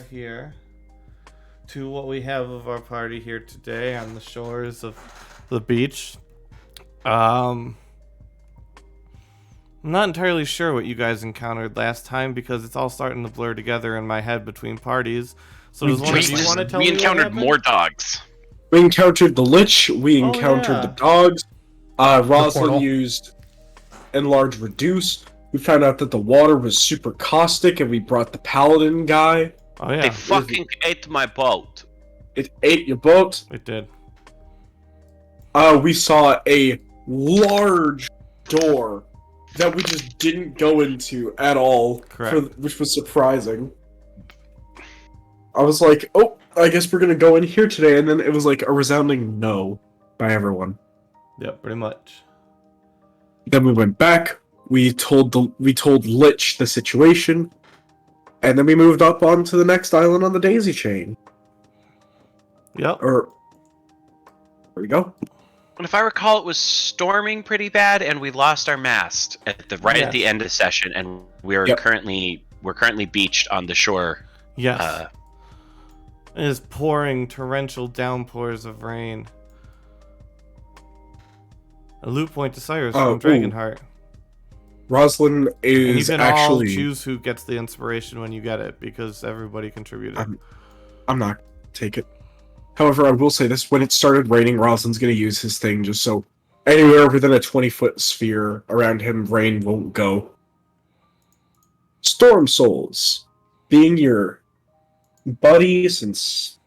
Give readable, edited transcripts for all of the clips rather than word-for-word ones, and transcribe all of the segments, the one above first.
are here to what we have of our party here today on the shores of the beach. I'm not entirely sure what you guys encountered last time because it's all starting to blur together in my head between parties. So does one of you want to tell me We what encountered happened? more dogs. We encountered the Lich, we Oh, encountered yeah. the dogs, Rosalind portal. used Enlarge Reduce, we found out that the water was super caustic and we brought the Paladin guy. Oh yeah, They fucking ate my boat. It ate your boat. it did. We saw a large door that we just didn't go into at all, Correct. which was surprising. I was like, oh, I guess we're gonna go in here today, and then it was like a resounding no by everyone. Yep, pretty much. Then we went back. We told Lich the situation, and then we moved up onto the next island on the daisy chain. Yep. Or there we go. And if I recall, it was storming pretty bad, and we lost our mast at the end of the session, and we're Yep. currently beached on the shore. Yes. It is pouring torrential downpours of rain. A loot point to Cyrus from Ooh. Dragonheart. Rosalind And you is can actually. all choose who gets the inspiration when you get it, because everybody contributed. I'm not gonna take it. However, I will say this: when it started raining, Rosalind's gonna use his thing just so anywhere within a 20-foot sphere around him, rain won't go. Storm Souls, being your buddy since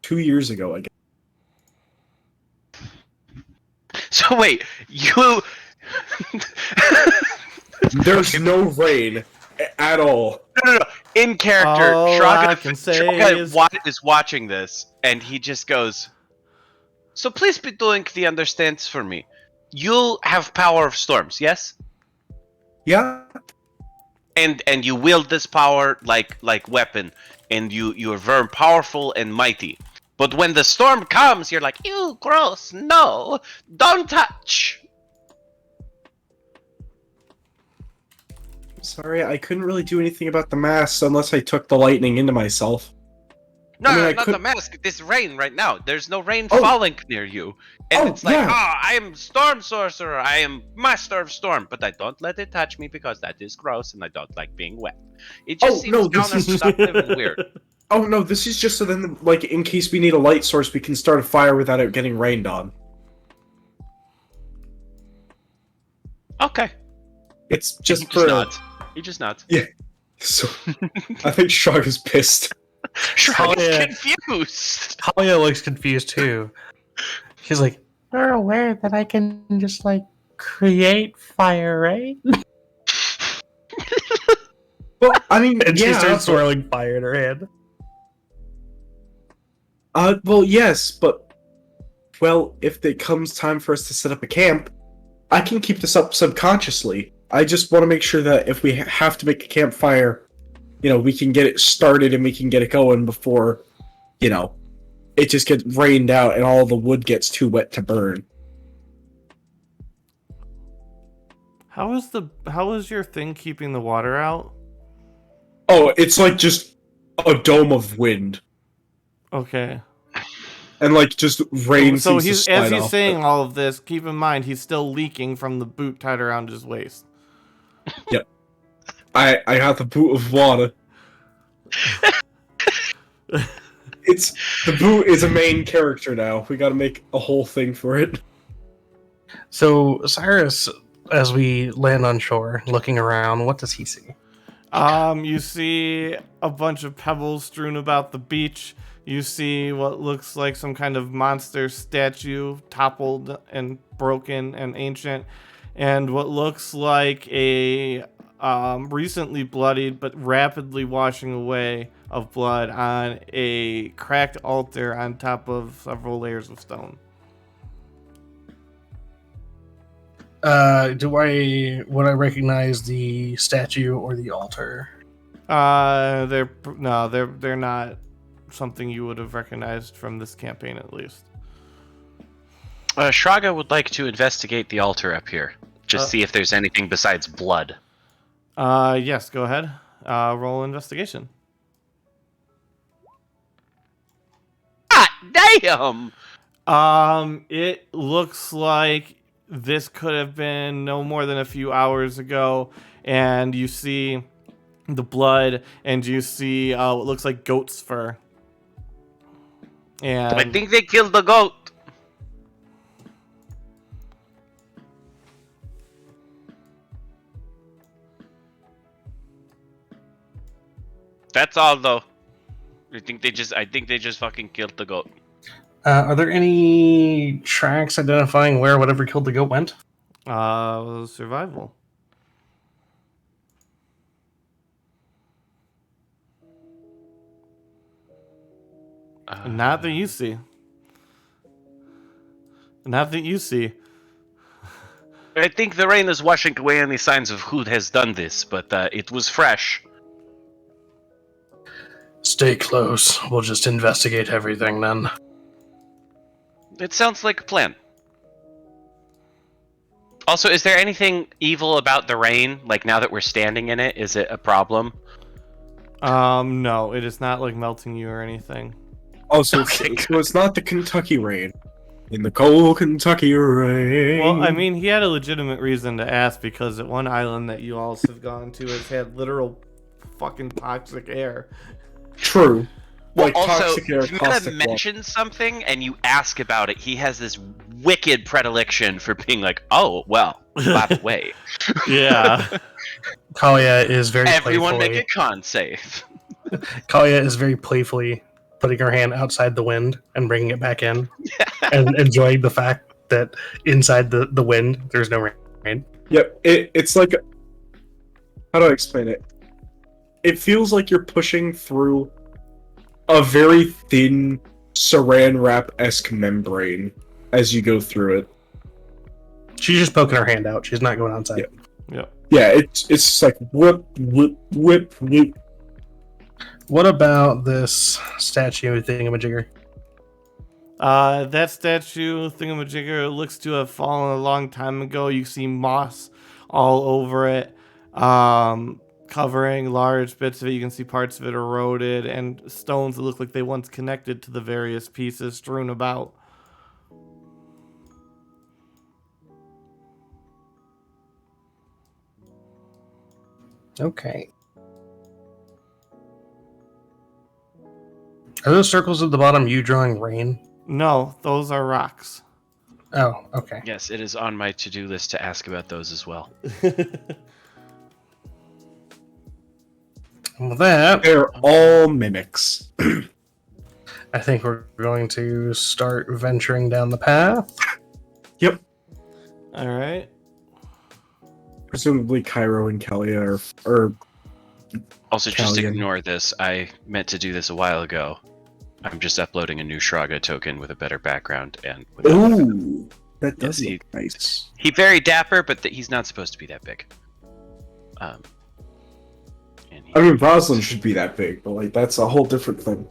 2 years ago, I guess. So wait, you? There's no rain at all. No. In character, All Shraga, I can say Shraga is watching this, and he just goes, "So please be doing the understands for me. You have power of storms, yes? Yeah. And you wield this power like weapon, and you are very powerful and mighty. But when the storm comes, you're like, ew, gross, no, don't touch." Sorry, I couldn't really do anything about the mass unless I took the lightning into myself. No, I mean, no, I not could- the mask. This rain right now. There's no rain Oh. falling near you. And Oh, it's like, yeah. I am storm sorcerer. I am master of storm. But I don't let it touch me because that is gross and I don't like being wet. It just Oh, seems no, this is- counterproductive and weird. Oh no, this is just so then, like, in case we need a light source, we can start a fire without it getting rained on. Okay. It's He just just for. nods. He just nods. So, I think Shrug is pissed. Shrug is yeah. confused. Talia looks confused too. She's like, "You're aware that I can just like create fire, right?" Well, I mean, And she yeah. starts swirling fire in her hand. Well, yes, but well, if it comes time for us to set up a camp, I can keep this up subconsciously. I just want to make sure that if we have to make a campfire, we can get it started and we can get it going before, it just gets rained out and all the wood gets too wet to burn. How is your thing keeping the water out? Oh, it's like just a dome of wind. Okay. And like just rain So seems to he's slide as he's off saying it. all of this, keep in mind he's still leaking from the boot tied around his waist. I got the boot of water. The boot is a main character now. We gotta make a whole thing for it. So Cyrus, as we land on shore, looking around, what does he see? You see a bunch of pebbles strewn about the beach. You see what looks like some kind of monster statue, toppled and broken and ancient, and what looks like a recently bloodied but rapidly washing away of blood on a cracked altar on top of several layers of stone. Would I recognize the statue or the altar? They're not something you would have recognized from this campaign, at least. Shraga would like to investigate the altar up here. Just see if there's anything besides blood. Yes, go ahead. Roll investigation. Damn. It looks like this could have been no more than a few hours ago, and you see the blood, and you see what looks like goat's fur. And I think they killed the goat. That's all, though. I think they just fucking killed the goat. Are there any tracks identifying where whatever killed the goat went? survival. Not that you see. Not that you see. I think the rain is washing away any signs of who has done this, but it was fresh. Stay close. We'll just investigate everything then. It sounds like a plan. Also, is there anything evil about the rain? Like, now that we're standing in it, is it a problem? No, it is not like melting you or anything. Oh, so, Okay, so it's not the Kentucky rain. In the cold Kentucky rain. Well, I mean, he had a legitimate reason to ask, because at one island that you all have gone to has had literal fucking toxic air. True. Well, Like also, toxic air, you gotta caustic water. mention something and you ask about it. He has this wicked predilection for being like, oh, well, by the way, Yeah. Kalia is very everyone playfully. make a con save. Kalia is very playfully putting her hand outside the wind and bringing it back in, and enjoying the fact that inside the wind there's no rain. Yep, it's like... How do I explain it? It feels like you're pushing through a very thin saran wrap-esque membrane as you go through it. She's just poking her hand out. She's not going outside. Yeah. Yep. Yeah, it's just like whip, whip, whip, whip. What about this statue thingamajigger? That statue thingamajigger looks to have fallen a long time ago. You see moss all over it, covering large bits of it. You can see parts of it eroded, and stones that look like they once connected to the various pieces strewn about. Okay. Are those circles at the bottom you drawing rain? No, those are rocks. Oh, okay. Yes, it is on my to-do list to ask about those as well. Well, that They're all mimics. I think we're going to start venturing down the path. Yep. All right. Presumably Cairo and Kalia are Also, just Italian. ignore this. I meant to do this a while ago. I'm just uploading a new Shraga token with a better background and with Ooh, that does Yes, look nice. He very dapper, but he's not supposed to be that big. And he- I mean, Roslyn should be that big, but like that's a whole different thing.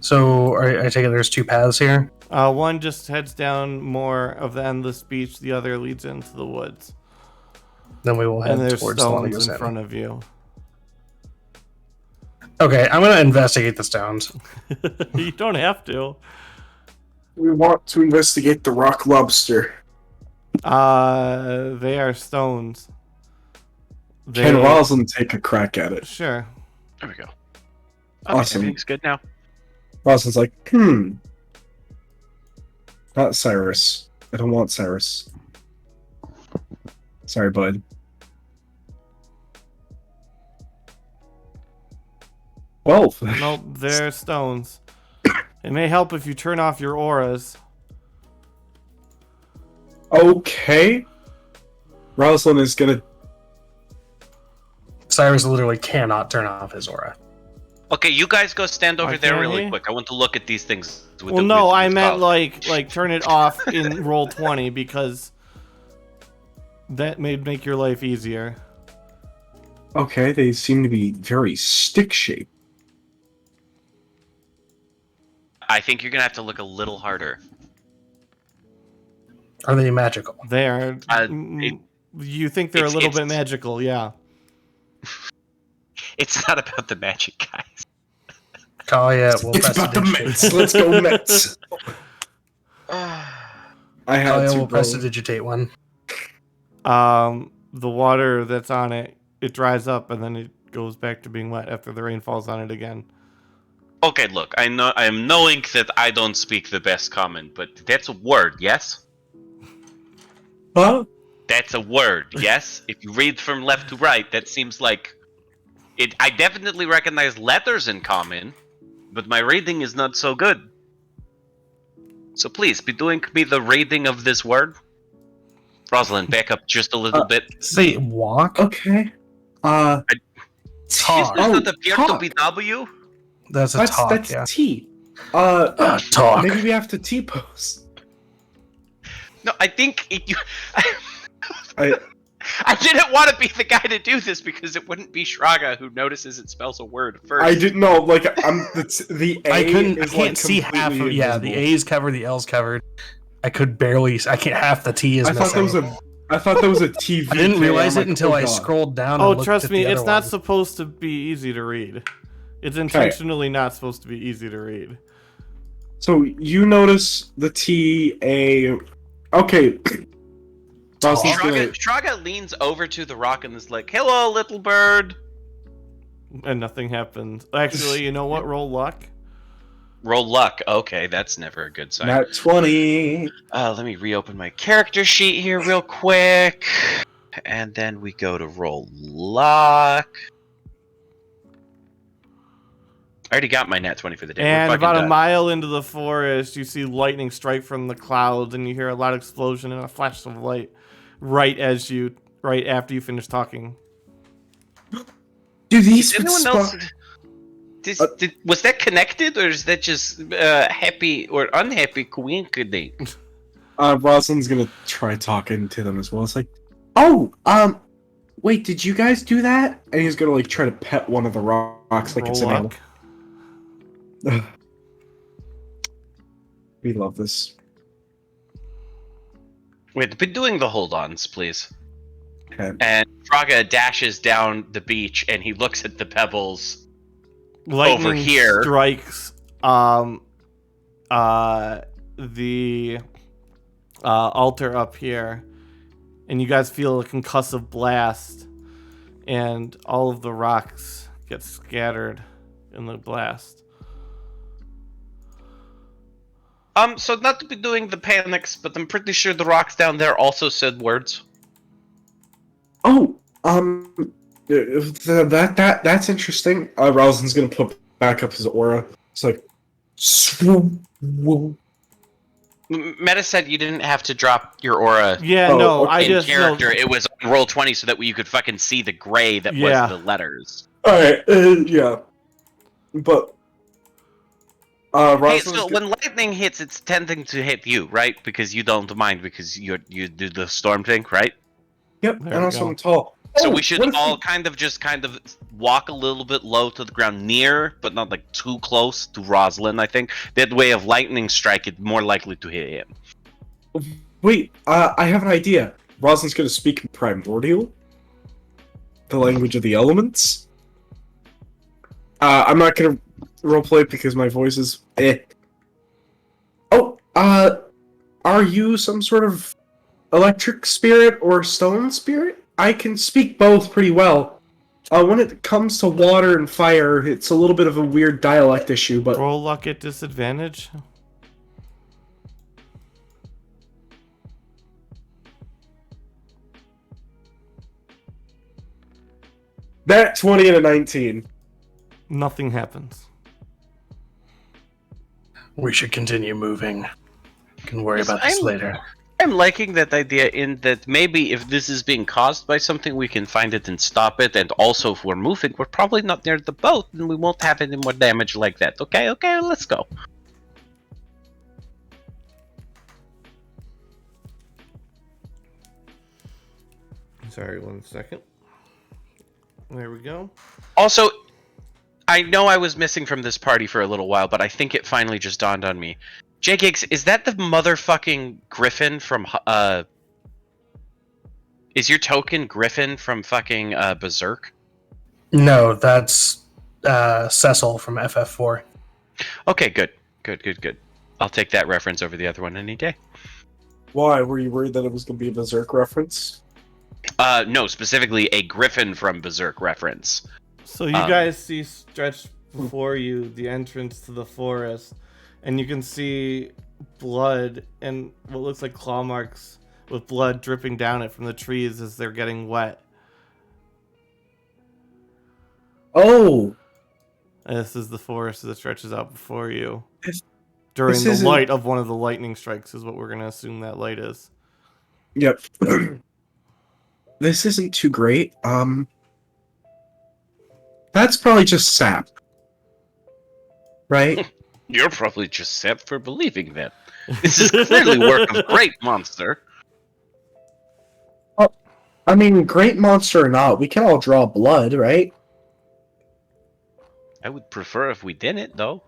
So I take it there's two paths here. One just heads down more of the endless beach. The other leads into the woods. Then we will head And there's towards the one that stones goes in in. front of you. Okay, I'm going to investigate the stones. You don't have to. We want to investigate the rock lobster. They are stones. Can Roslyn take a crack at it? Sure. There we go. Okay, Awesome. everything's good now. Roslyn's like, Not Cyrus. I don't want Cyrus. Sorry, bud. Well, Nope, they're stones. It may help if you turn off your auras. okay. Roslyn is gonna. Cyrus literally cannot turn off his aura. Okay, you guys go stand over Why there can't really he? quick. I want to look at these things. With Well, no, I meant Kyle. like turn it off in roll 20, because that may make your life easier. Okay, they seem to be very stick shaped. I think you're gonna have to look a little harder. Are they magical? They are. You think they're a little bit it's- magical, yeah. It's not about the magic, guys. Kalia will It's about the prestidigitate. Mets. Let's go Mets. I had Kalia to, will bro. prestidigitate one. The water that's on it, it dries up and then it goes back to being wet after the rain falls on it again. Okay, look, I am knowing that I don't speak the best common, but that's a word, yes? Huh? That's a word, yes? If you read from left to right, that seems like it. I definitely recognize letters in common, but my reading is not so good. So please, be doing me the reading of this word. Rosalind, back up just a little bit. Say walk. Okay. Talk. Does not appear to talk. be W? That's a That's talk. Yeah. T. Talk. Maybe we have to T pose. No, I think I I didn't want to be the guy to do this because it wouldn't be Shraga who notices it spells a word first. I didn't know. Like the A. I is, can't like, see half of. completely Yeah, the invisible. A's covered, the L's covered. I could barely. I can't. Half the T is I thought missing. there was a TV. I didn't realize I'm it like, until oh, I God. scrolled down. Oh, and looked trust at me, the it's other not one. supposed to be easy to read. It's intentionally not supposed to be easy to read. So you notice the T A. Okay. Rosalind's gonna- Shraga leans over to the rock and is like, "Hello, little bird." And nothing happens. Actually, you know what? Roll luck. Roll luck. Okay, that's never a good sign. Nat 20. Let me reopen my character sheet here real quick. And then we go to roll luck. I already got my nat 20 for the day. We're And fucking about a done. mile into the forest, you see lightning strike from the clouds, and you hear a loud explosion and a flash of light right after you finish talking. Do these Did anyone else? Was that connected, or is that just happy or unhappy coincidence? Rosalind's gonna try talking to them as well. It's like, oh, wait, did you guys do that? And he's gonna like try to pet one of the rocks like it's an Roll animal. luck. We love this. Wait, be doing the hold-ons, please. Okay. And Fraga dashes down the beach, and he looks at the pebbles. Lightning Over here. strikes the altar up here, and you guys feel a concussive blast, and all of the rocks get scattered in the blast. So not to be doing the panics, but I'm pretty sure the rocks down there also said words. Oh, that's interesting. Rosalind's gonna put back up his aura. It's like, swoop, whoop. Meta said you didn't have to drop your aura Yeah, Oh, no, okay. I in just character. no, It was on roll 20 so that you could fucking see the gray that Yeah. was the letters. All right, yeah, but Hey, Rosalind's so when lightning hits, it's tending to hit you, right? Because you don't mind because you do the storm thing, right? yep, There and we also go. I'm tall. So Oh, we what should if all kind of walk a little bit low to the ground, near, but not like too close to Rosalind, I think. That way of lightning strike, it's more likely to hit him. Wait, I have an idea. Rosalind's gonna speak in Primordial, the language of the elements. I'm not gonna roleplay because my voice is Oh, are you some sort of electric spirit or stone spirit? I can speak both pretty well. When it comes to water and fire, it's a little bit of a weird dialect issue, but roll luck at disadvantage. that 20 and a 19. Nothing happens. We should continue moving. We can worry Yes, about this I'm- later. I'm liking that idea in that maybe if this is being caused by something, we can find it and stop it. And also, if we're moving, we're probably not near the boat, and we won't have any more damage like that. Okay, let's go. Sorry, 1 second. There we go. Also, I know I was missing from this party for a little while, but I think it finally just dawned on me. J-Gigs, is that the motherfucking Griffin from, is your token Griffin from fucking, Berserk? No, that's Cecil from FF4. Okay, good. I'll take that reference over the other one any day. Why? Were you worried that it was going to be a Berserk reference? No, specifically a Griffin from Berserk reference. So you guys see stretched before you the entrance to the forest, and you can see blood and what looks like claw marks with blood dripping down it from the trees as they're getting wet. Oh! And this is the forest that stretches out before you. This- During this the isn't- light of one of the lightning strikes is what we're going to assume that light is. Yep. This isn't too great. That's probably just sap. Right? You're probably just set for believing that. This is clearly work of great monster. I mean, great monster or not, we can all draw blood, right? I would prefer if we didn't, though.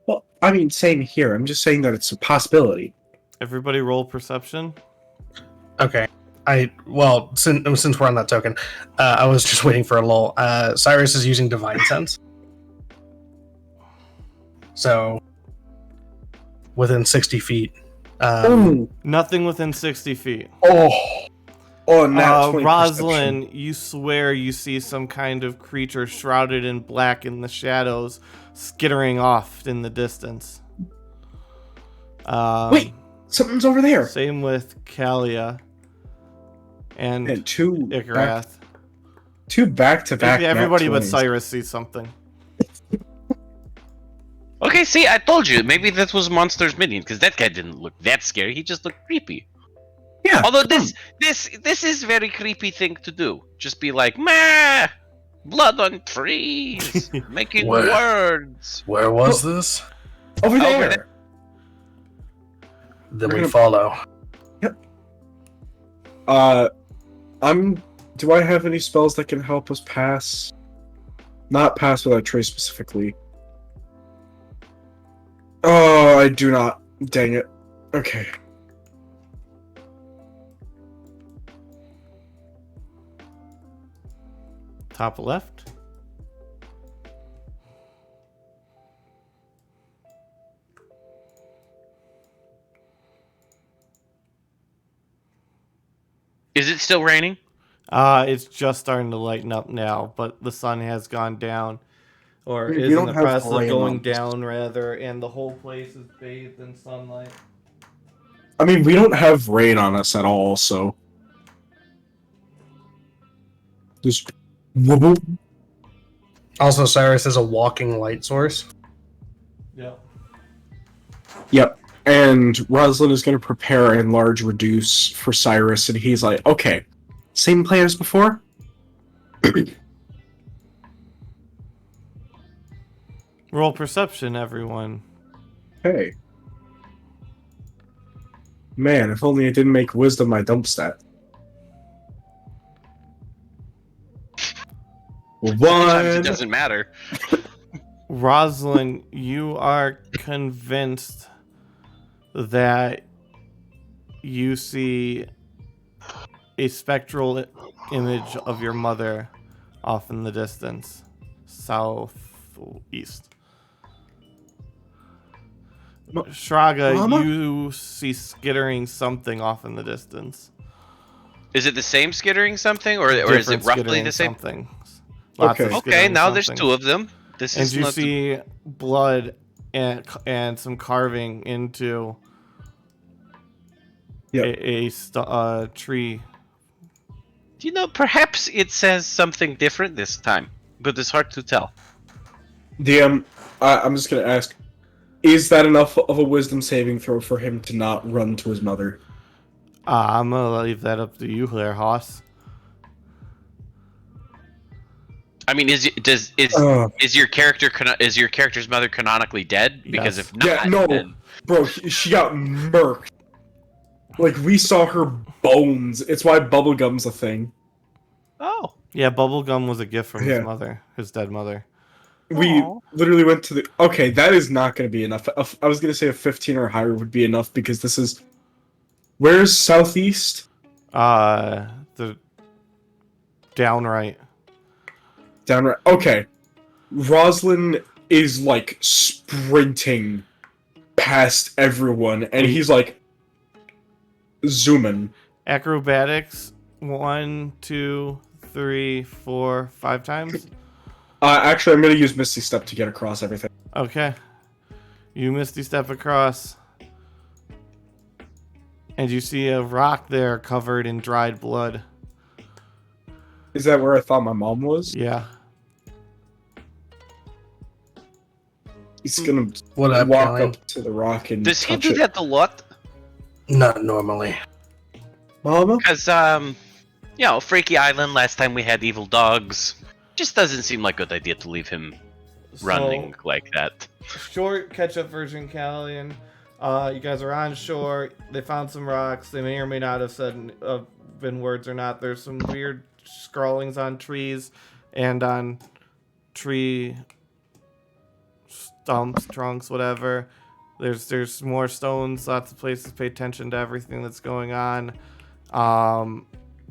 Well, I mean, same here. I'm just saying that it's a possibility. Everybody roll perception. Okay. Since we're on that token, I was just waiting for a lull. Cyrus is using Divine Sense. So, within 60 feet. Nothing within 60 feet. Oh, now Rosalind, you swear you see some kind of creature shrouded in black in the shadows, skittering off in the distance. Wait, something's over there. Same with Kalia and two Ikarath. Two back-to-back. Everybody but 20s. Cyrus sees something. Okay, see, I told you. Maybe that was Monster's minion, because that guy didn't look that scary. He just looked creepy. Yeah. Although this is very creepy thing to do. Just be like, meh, blood on trees, making words. Where was this? Over there. Over there. Then We're we gonna- follow. Do I have any spells that can help us pass? Not pass without trace specifically. Oh, I do not. Dang it. Okay. Top left. Is it still raining? It's just starting to lighten up now, but the sun has gone down, or We is in don't the have process of rain going on this. down, rather, and the whole place is bathed in sunlight. I mean, we don't have rain on us at all, so. Just. Wobble. Also, Cyrus is a walking light source. Yeah. Yep. And Rosalind is going to prepare a large reduce for Cyrus, and he's like, okay, same plan as before? Roll perception, everyone. Hey. Man, if only I didn't make wisdom my dump stat. Sometimes it One. doesn't matter. Rosalind, you are convinced that you see a spectral image of your mother off in the distance, southeast. Shraga, Mama? you see skittering something off in the distance. Is it the same skittering something, or is it Different roughly skittering the same? something. Lots of Okay. Okay, skittering now there's something. two of them. This And is you not see blood and some carving into Yep. a tree. You know, perhaps it says something different this time, but it's hard to tell. DM, I'm just going to ask, is that enough of a wisdom saving throw for him to not run to his mother? I'm gonna leave that up to you, there, Hoss. I mean, is your character's mother canonically dead? Because Yes. if not, Yeah, no. then Bro, she got murked. Like, we saw her bones. It's why bubblegum's a thing. oh, Yeah, bubblegum was a gift from his Yeah. mother, his dead mother. We Aw. literally went to the... Okay, that is not going to be enough. I was going to say a 15 or higher would be enough because this is... Where's southeast? The downright. Downright. Okay. Rosalind is like sprinting past everyone, and he's like zooming. Acrobatics, 1, 2, 3, 4, 5 times. Actually, I'm gonna use Misty Step to get across everything. Okay. You Misty Step across. And you see a rock there covered in dried blood. Is that where I thought my mom was? Yeah. He's gonna What up, walk Callie? up to the rock and Does he touch do it. that a lot? Not normally. Mama? Because, you know, Freaky Island, last time we had evil dogs. Just doesn't seem like a good idea to leave him running like that. Short catch-up version, Callian. You guys are on shore. They found some rocks. They may or may not have said been words or not. There's some weird scrawlings on trees and on tree stumps, trunks, whatever. There's more stones, lots of places to pay attention to everything that's going on.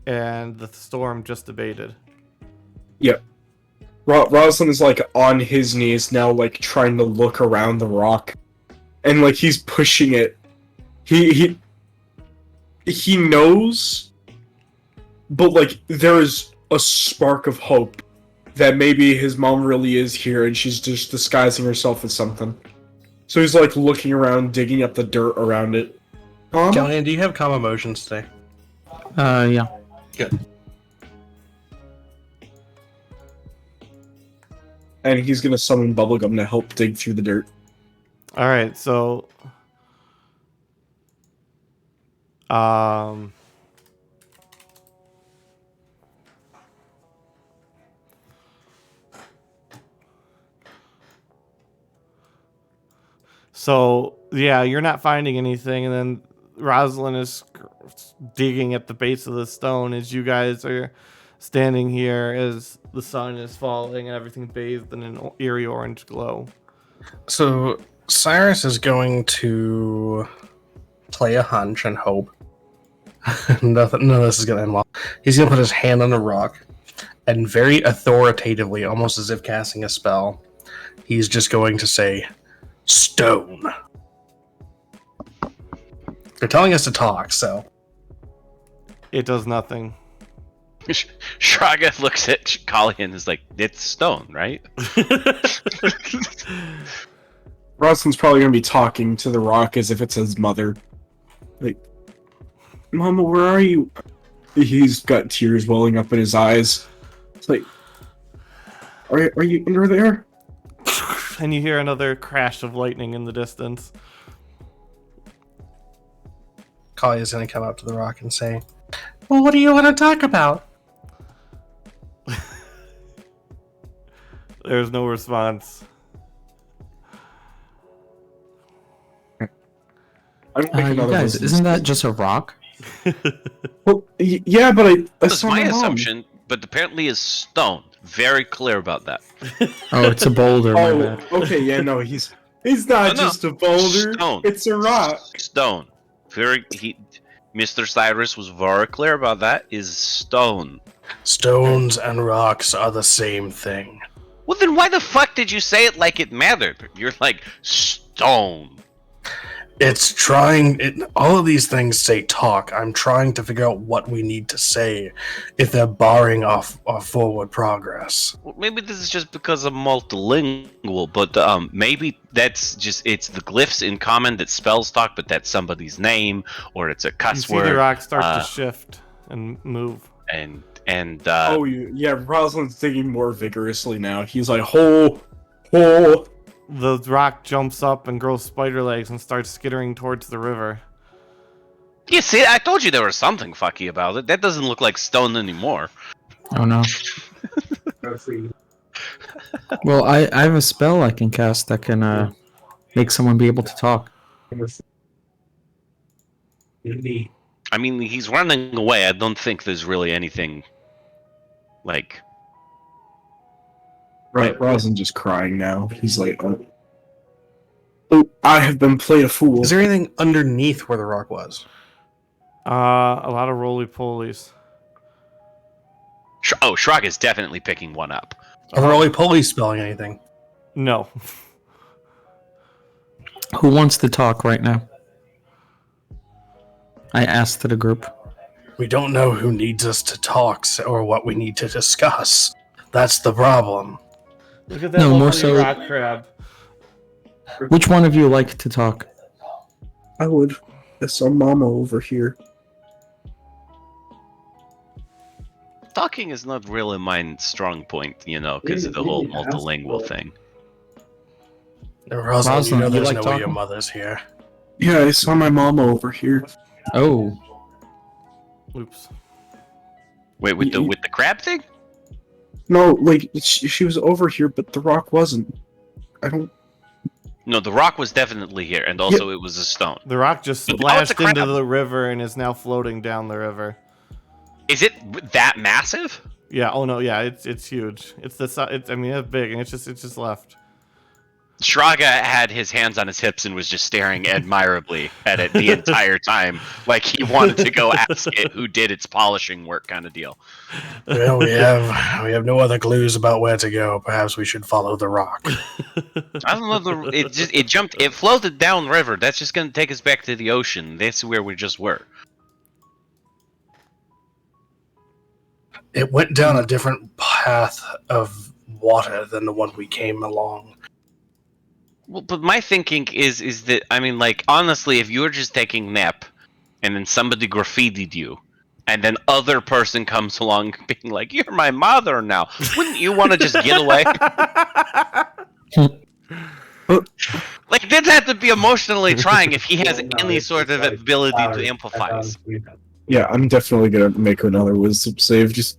And the storm just abated. Yep. Rosalind is like on his knees now, like trying to look around the rock, and like he's pushing it. He knows, but like there is a spark of hope that maybe his mom really is here, and she's just disguising herself as something. So he's like looking around, digging up the dirt around it. Callian, do you have calm emotions today? Yeah. Good. And he's gonna summon Bubblegum to help dig through the dirt. All right, so yeah, you're not finding anything, and then Rosalind is digging at the base of the stone as you guys are standing here as the sun is falling and everything bathed in an eerie orange glow. So Cyrus is going to play a hunch and hope. None of this is going to end well. He's going to put his hand on a rock and very authoritatively, almost as if casting a spell, he's just going to say, "Stone." They're telling us to talk, so. It does nothing. Shraga looks at Kali and is like, it's stone, right? Rosalind's probably gonna be talking to the rock as if it's his mother. Like, Mama, where are you? He's got tears welling up in his eyes. It's like, are you under there? And you hear another crash of lightning in the distance. Kali is going to come up to the rock and say, "Well, what do you want to talk about?" There's no response. I don't think You another guys, one- isn't that just a rock? Well, yeah, but I That's saw my my mom. assumption, but apparently is stone. Very clear about that. Oh, it's a boulder. My Oh, bad. okay, yeah, no, he's not No, just a boulder. Stone. It's a rock. Stone. Mr. Cyrus was very clear about that. Is stone. Stones and rocks are the same thing. Well, then why the fuck did you say it like it mattered? You're like, stone. It's all of these things say talk. I'm trying to figure out what we need to say if they're barring our forward progress. Well, maybe this is just because I'm multilingual, but maybe that's just, it's the glyphs in common that spells talk, but that's somebody's name, or it's a You cuss see word. the rock start to shift and move. And Oh, yeah, Rosalind's digging more vigorously now. He's like, hole, hole. The rock jumps up and grows spider legs and starts skittering towards the river. you see, I told you there was something fucky about it. That doesn't look like stone anymore. Oh no. Well, I have a spell I can cast that can make someone be able to talk. I mean, he's running away. I don't think there's really anything like. Right, Rosalind's just crying now. He's like, oh, I have been played a fool. Is there anything underneath where the rock was? A lot of roly-polies. Oh, Shrug is definitely picking one up. Are the roly polies spelling anything? No. Who wants to talk right now? I asked to the group. We don't know who needs us to talk or what we need to discuss. That's the problem. Look at that No, more lovely so- rock crab. Which one of you like to talk? I would. I saw Mama over here. Talking is not really my strong point, because of the whole multilingual thing. Rosalind, you know you there's like no way your talking? mother's here. Yeah, I saw my mama over here. Oh, Oops. Wait, with the crab thing? No, like she was over here, but the rock wasn't. I don't. No, the rock was definitely here, and also it was a stone. The rock just Oh, it's a splashed into crab. the river and is now floating down the river. Is it that massive? Yeah. Oh no. Yeah. It's huge. It's the size. I mean, it's big, and it's just left. Shraga had his hands on his hips and was just staring admirably at it the entire time, like he wanted to go ask it who did its polishing work, kind of deal. Well, we have no other clues about where to go. Perhaps we should follow the rock. I don't know. It floated downriver. That's just gonna take us back to the ocean. That's where we just were. It went down a different path of water than the one we came along. Well, but my thinking is that, I mean, like, honestly, if you were just taking a nap and then somebody graffitied you and then other person comes along being like, you're my mother now, wouldn't you want to just get away? Like, this had to be emotionally trying if he has any sort of ability to empathize. Yeah, I'm definitely gonna make her another wisdom save. Just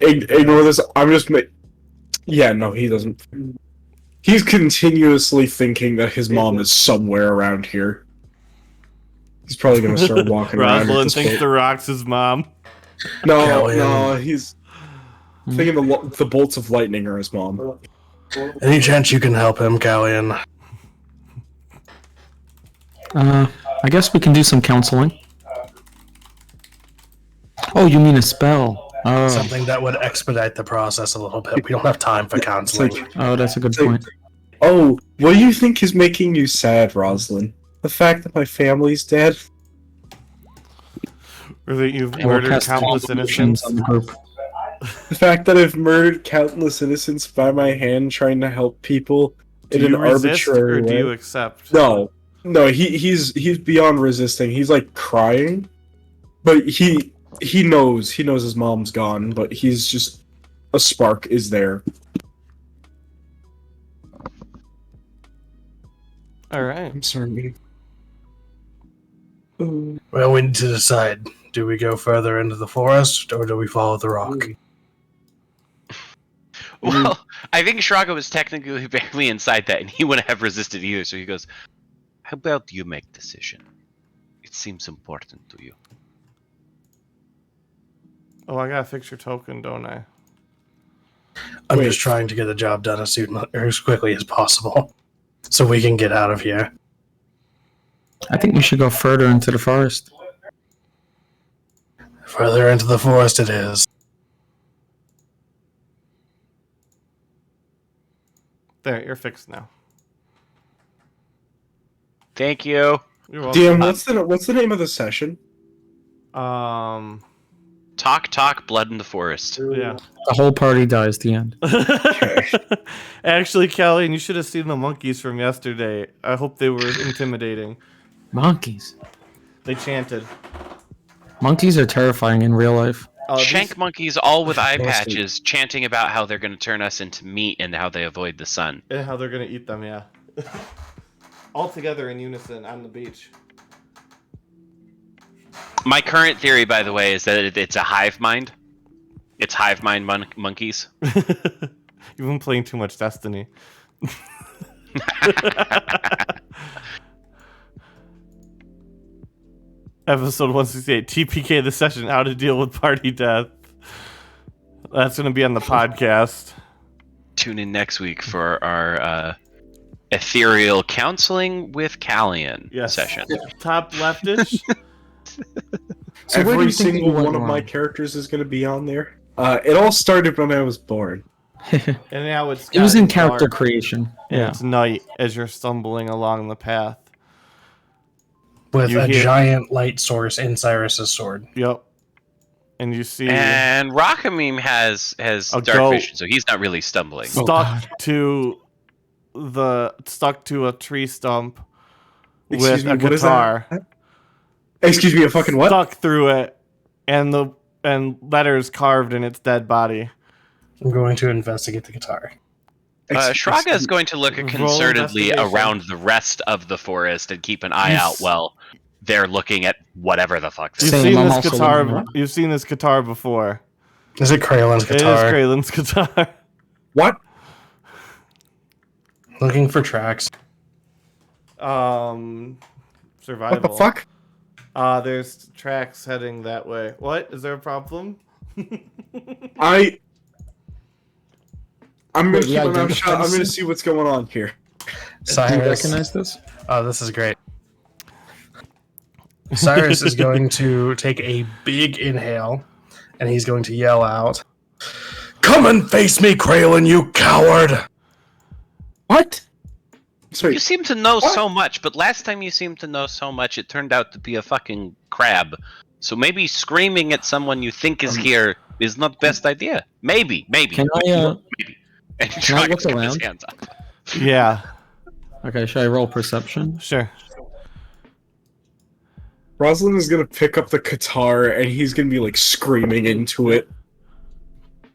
ignore this. I'm just Yeah, no, he doesn't. He's continuously thinking that his mom is somewhere around here. He's probably gonna start walking around. with Rosalind this thinks bolt. the rock's his mom. No, he's thinking the bolts of lightning are his mom. Any chance you can help him, Callian? I guess we can do some counseling. Oh, you mean a spell? Oh, Something that would expedite the process a little bit. We don't have time for counseling. oh, that's a good It's like- point. Oh, what do you think is making you sad, Rosalind? The fact that my family's dead? Or that you've And we'll murdered cast countless emotions innocents. on the group. The fact that I've murdered countless innocents by my hand trying to help people Do in an you resist arbitrary or do way? you accept? No, he's beyond resisting. He's like crying, but he knows his mom's gone, but he's just a spark is there. All right. I'm sorry. Well, we need to decide. Do we go further into the forest, or do we follow the rock? Well, I think Shraga was technically barely inside that, and he wouldn't have resisted either, so he goes, how about you make a decision? It seems important to you. Oh, I gotta fix your token, don't I? I'm Wait. just trying to get the job done as quickly as possible, so we can get out of here. I think we should go further into the forest. Further into the forest it is. There, you're fixed now. Thank you. You're welcome. DM, what's the name of the session? Talk, blood in the forest. Yeah. The whole party dies at the end. Actually, Kelly, and you should have seen the monkeys from yesterday. I hope they were intimidating. Monkeys. They chanted. Monkeys are terrifying in real life. Oh, Shank monkeys, all with eye Mostly. patches, chanting about how they're going to turn us into meat and how they avoid the sun. and how they're gonna eat them, yeah. All together in unison on the beach. My current theory, by the way, is that it's a hive mind. It's hive mind monkeys. You've been playing too much Destiny. Episode 168, TPK the session, how to deal with party death. That's going to be on the podcast. Tune in next week for our ethereal counseling with Callian Yes. session. Top leftish. So where do Every you think single you went one of my wrong? characters is going to be on there. It all started when I was born. And now it's It was in gotten character dark, creation. and Yeah. it's night as you're stumbling along the path. With You a hear- giant light source in Cyrus's sword. Yep. And you see And Rockameme has A dark goat. vision, so he's not really stumbling. Oh, God. stuck to a tree stump Excuse with me, a what is guitar. that? Excuse me, a fucking what? Stuck through it, and letters carved in its dead body. I'm going to investigate the guitar. Shraga is going to look Roll concernedly investigation. around the rest of the forest and keep an eye You out s- while they're looking at whatever the fuck. You've Same, seen I'm this also guitar. looking at- You've seen this guitar before. Is it Kralen's It is guitar? Kralen's guitar. What? Looking for tracks. Survival. What the fuck? There's tracks heading that way. What? Is there a problem? I'm gonna Wait, keep yeah, my mouth do shut. I'm gonna this? see what's going on here. Do you Cyrus. recognize this? Oh, this is great. Cyrus is going to take a big inhale, and he's going to yell out, "Come and face me, Kralen, you coward!" What? Sorry. You seem to know What? so much, but last time you seemed to know so much, it turned out to be a fucking crab. So maybe screaming at someone you think is here is not the best idea. Maybe. Can I, Maybe. And can I Shraga look got his around? hands up. Yeah. Okay, should I roll perception? Sure. Rosalind is gonna pick up the guitar and he's gonna be like screaming into it.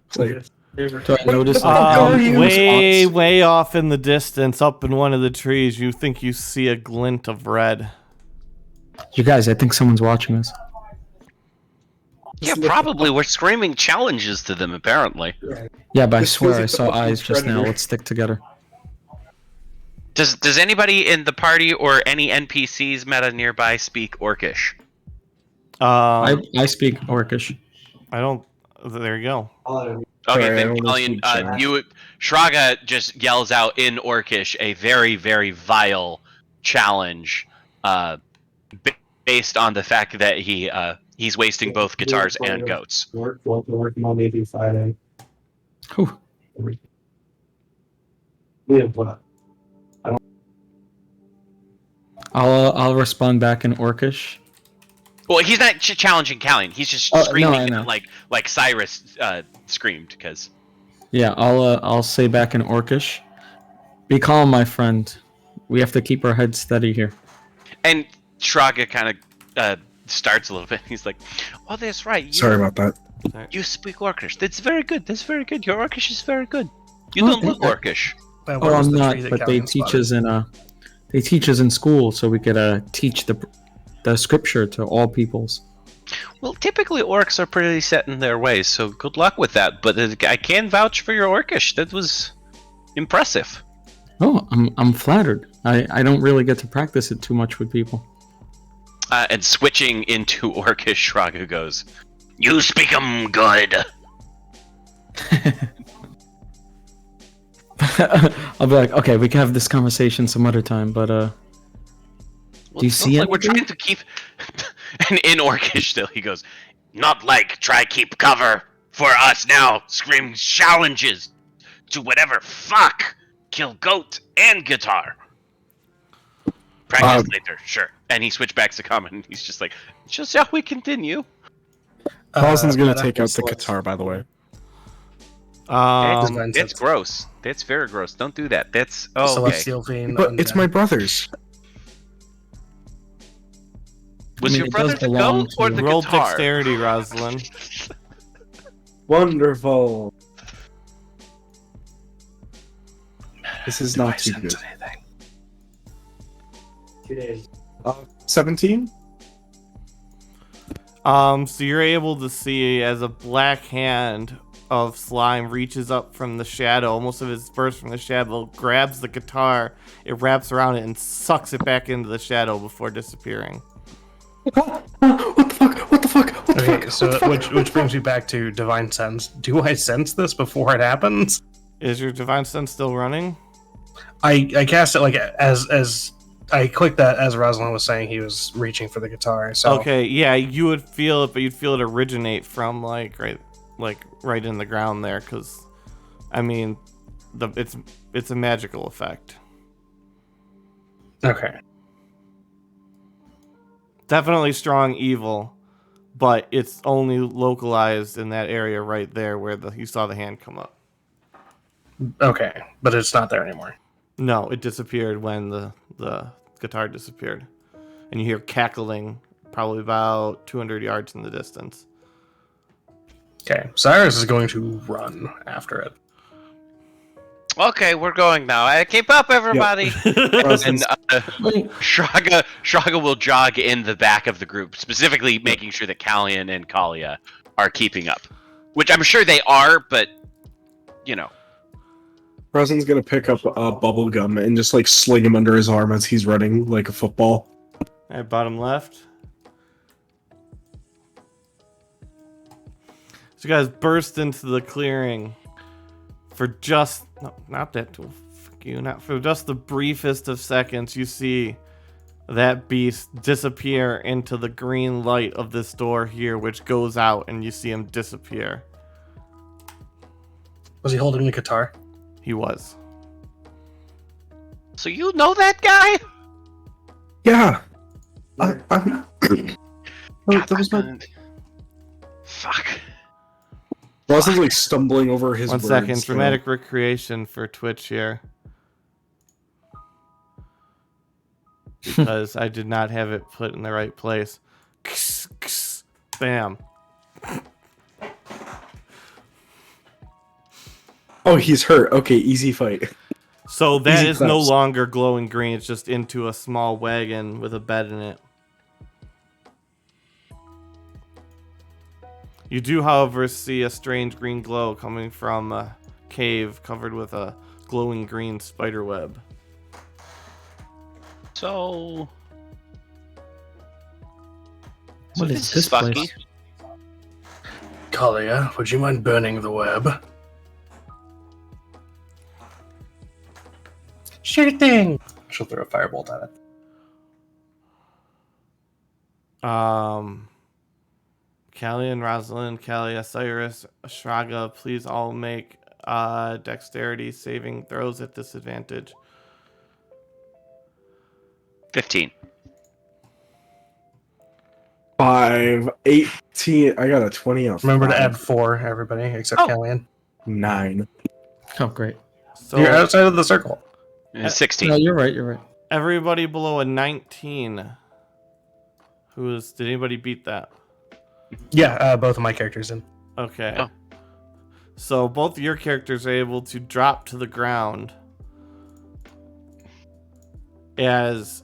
It's like, Do I notice the fuck are you? Way off in the distance, up in one of the trees, you think you see a glint of red. You guys, I think someone's watching us. Yeah, probably. We're screaming challenges to them, apparently. Yeah, but I This swear feels I like the saw fucking eyes just now. Predator. Let's stick together. Does anybody in the party or any NPCs meta nearby speak Orcish? I speak Orcish. I don't. There you go. Okay, Sorry, I then only Galleon, speak Czech. Shraga just yells out in Orcish a very, very vile challenge, based on the fact that he's wasting both guitars and goats. Working on maybe Friday. Whew. Yeah, what? I'll respond back in Orcish. Well, he's not challenging Callion. He's just Oh, no, screaming I know. like Cyrus screamed. Because Yeah, I'll say back in Orcish. Be calm, my friend. We have to keep our heads steady here. and Shraga kind of starts a little bit. He's like, "Oh, that's right. You, sorry about that. You speak Orcish. That's very good. That's very good. Your Orcish is very good. You Oh, don't look thank Orcish." Where Oh, was I'm the not. tree that But they Callion teach spotted? us in school, so we could teach the scripture to all peoples. Well, typically orcs are pretty set in their ways, so good luck with that. But I can vouch for your Orcish. That was impressive. Oh, I'm flattered. I don't really get to practice it too much with people. And switching into Orcish, Shraga goes, "You speak 'em good." I'll be like, okay, we can have this conversation some other time, but Well, Do you it see sounds like we're anything? trying to keep. And in Orcish, still, he goes, "Not like try keep cover for us now. Scream challenges to whatever. Fuck, kill goat and guitar. Practice later, sure." And he switched back to common. And he's just like, "Just how we continue." Rosalind's gonna Meddadog take out the was- guitar, by the way. That's, Divine that's sense. gross. That's very gross. Don't do that. That's oh, okay. Celestial Fiend. But it's undead. my brother's. Was I mean, your it brother does the belong goat or to- the Roll guitar? dexterity, Rosalind. Wonderful. This is not too Sense good. anything. 2 days. 17? So you're able to see as a black hand of slime reaches up from the shadow, almost of its burst from the shadow, grabs the guitar, it wraps around it and sucks it back into the shadow before disappearing. What the fuck? What the fuck? What the Okay, fuck? so What the fuck? which brings me back to Divine Sense. Do I sense this before it happens? Is your divine sense still running? I cast it like as I clicked that as Rosalind was saying he was reaching for the guitar. So Okay, yeah, you would feel it, but you'd feel it originate from right in the ground there, because I mean, it's a magical effect. Okay. Definitely strong evil, but it's only localized in that area right there where you saw the hand come up. Okay, but it's not there anymore. No, it disappeared when the guitar disappeared. And you hear cackling probably about 200 yards in the distance. Okay, Cyrus is going to run after it. Okay, we're going now. Keep up, everybody. Rosin's- And Shraga will jog in the back of the group, specifically making sure that Callian and Kalia are keeping up. Which I'm sure they are, but, you know. Rosin's gonna pick up bubble gum and just like sling him under his arm as he's running like a football. All right, bottom left. So you guys burst into the clearing for just not for just the briefest of seconds. You see that beast disappear into the green light of this door here, which goes out, and you see him disappear. Was he holding the guitar? He was. So you know that guy? Yeah. That was my. Fuck. Rosin's like stumbling over his 1 words. second. Dramatic recreation for Twitch here. Because I did not have it put in the right place. Bam. Oh, he's hurt. Okay, easy fight. So that Easy is no claps. longer glowing green. It's just into a small wagon with a bed in it. You do, however, see a strange green glow coming from a cave covered with a glowing green spider web. So... What is this this fucky? place? Kalia, would you mind burning the web? Sure thing. She'll throw a firebolt at it. Callie and Rosalind, Callie, Cyrus, Shraga, please all make dexterity saving throws at disadvantage. 15. 5, 18. I got a 20 off. Remember to 5. add 4, everybody, except Oh. Callian. 9. Oh, great. So You're outside of the circle. 16. No, you're right. You're right. everybody below a 19. Did anybody beat that? Yeah, both of my characters in. Okay. Oh. So both of your characters are able to drop to the ground as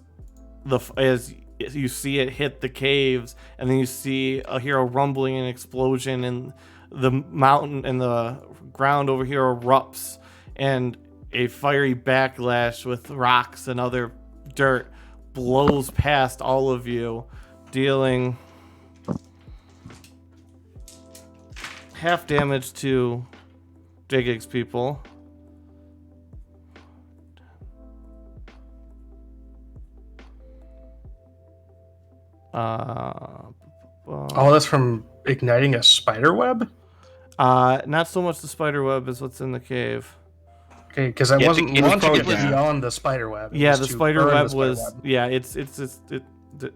you see it hit the caves, and then you hear a rumbling and explosion, and the mountain and the ground over here erupts, and a fiery backlash with rocks and other dirt blows past all of you, dealing half damage to Jagig's people. All that's from igniting a spider web? Not so much the spider web as what's in the cave. Okay, because I Yeah, wasn't it was launching it probably- beyond the spider web. It Yeah, was the to spider burn web the spider was. web. Yeah, it's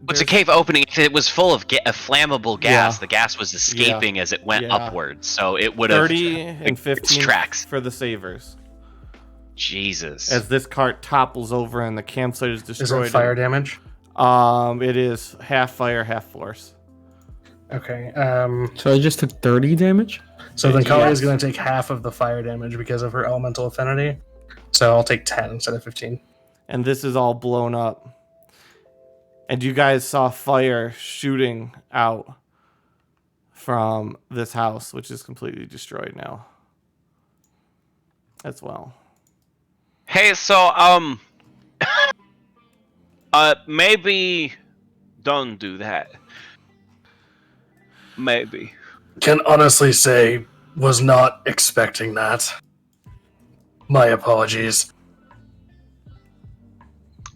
What's a cave opening? If it was full of flammable gas, Yeah. the gas was escaping as it went Yeah. upwards, so it would have 30 and 15 tracks. for the savers. Jesus. As this cart topples over and the campsite is Is destroyed. it fire damage? It is half fire, half force. Okay. So I just took 30 damage? So then Kali Yes. is going to take half of the fire damage because of her elemental affinity. So I'll take 10 instead of 15. And this is all blown up. And you guys saw fire shooting out from this house, which is completely destroyed now. As well. Hey, so maybe don't do that. Maybe. Can honestly say, was not expecting that. My apologies.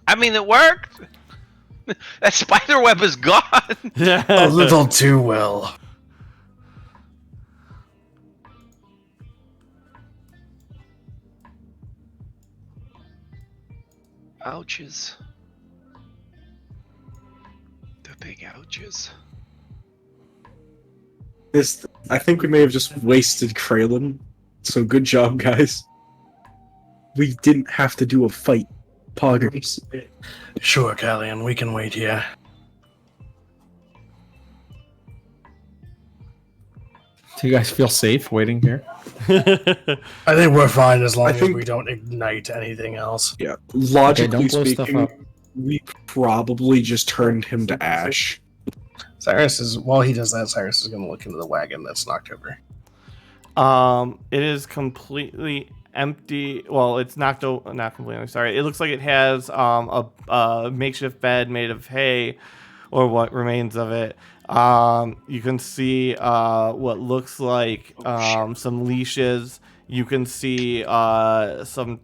I mean, it worked. That spider web is gone. A little too well. Ouches. The big ouches. I think we may have just wasted Kralin. So good job, guys. We didn't have to do a fight. Poggers. Sure, Callian, we can wait here. Do you guys feel safe waiting here? I think we're fine as long I as think- we don't ignite anything else. Yeah, logically don't blow stuff speaking, up. we probably just turned him to ash. Cyrus is, while he does that, Cyrus is going to look into the wagon that's knocked over. It is completely empty. Well, it's not completely. Sorry. It looks like it has a makeshift bed made of hay, or what remains of it. You can see what looks like some leashes. You can see some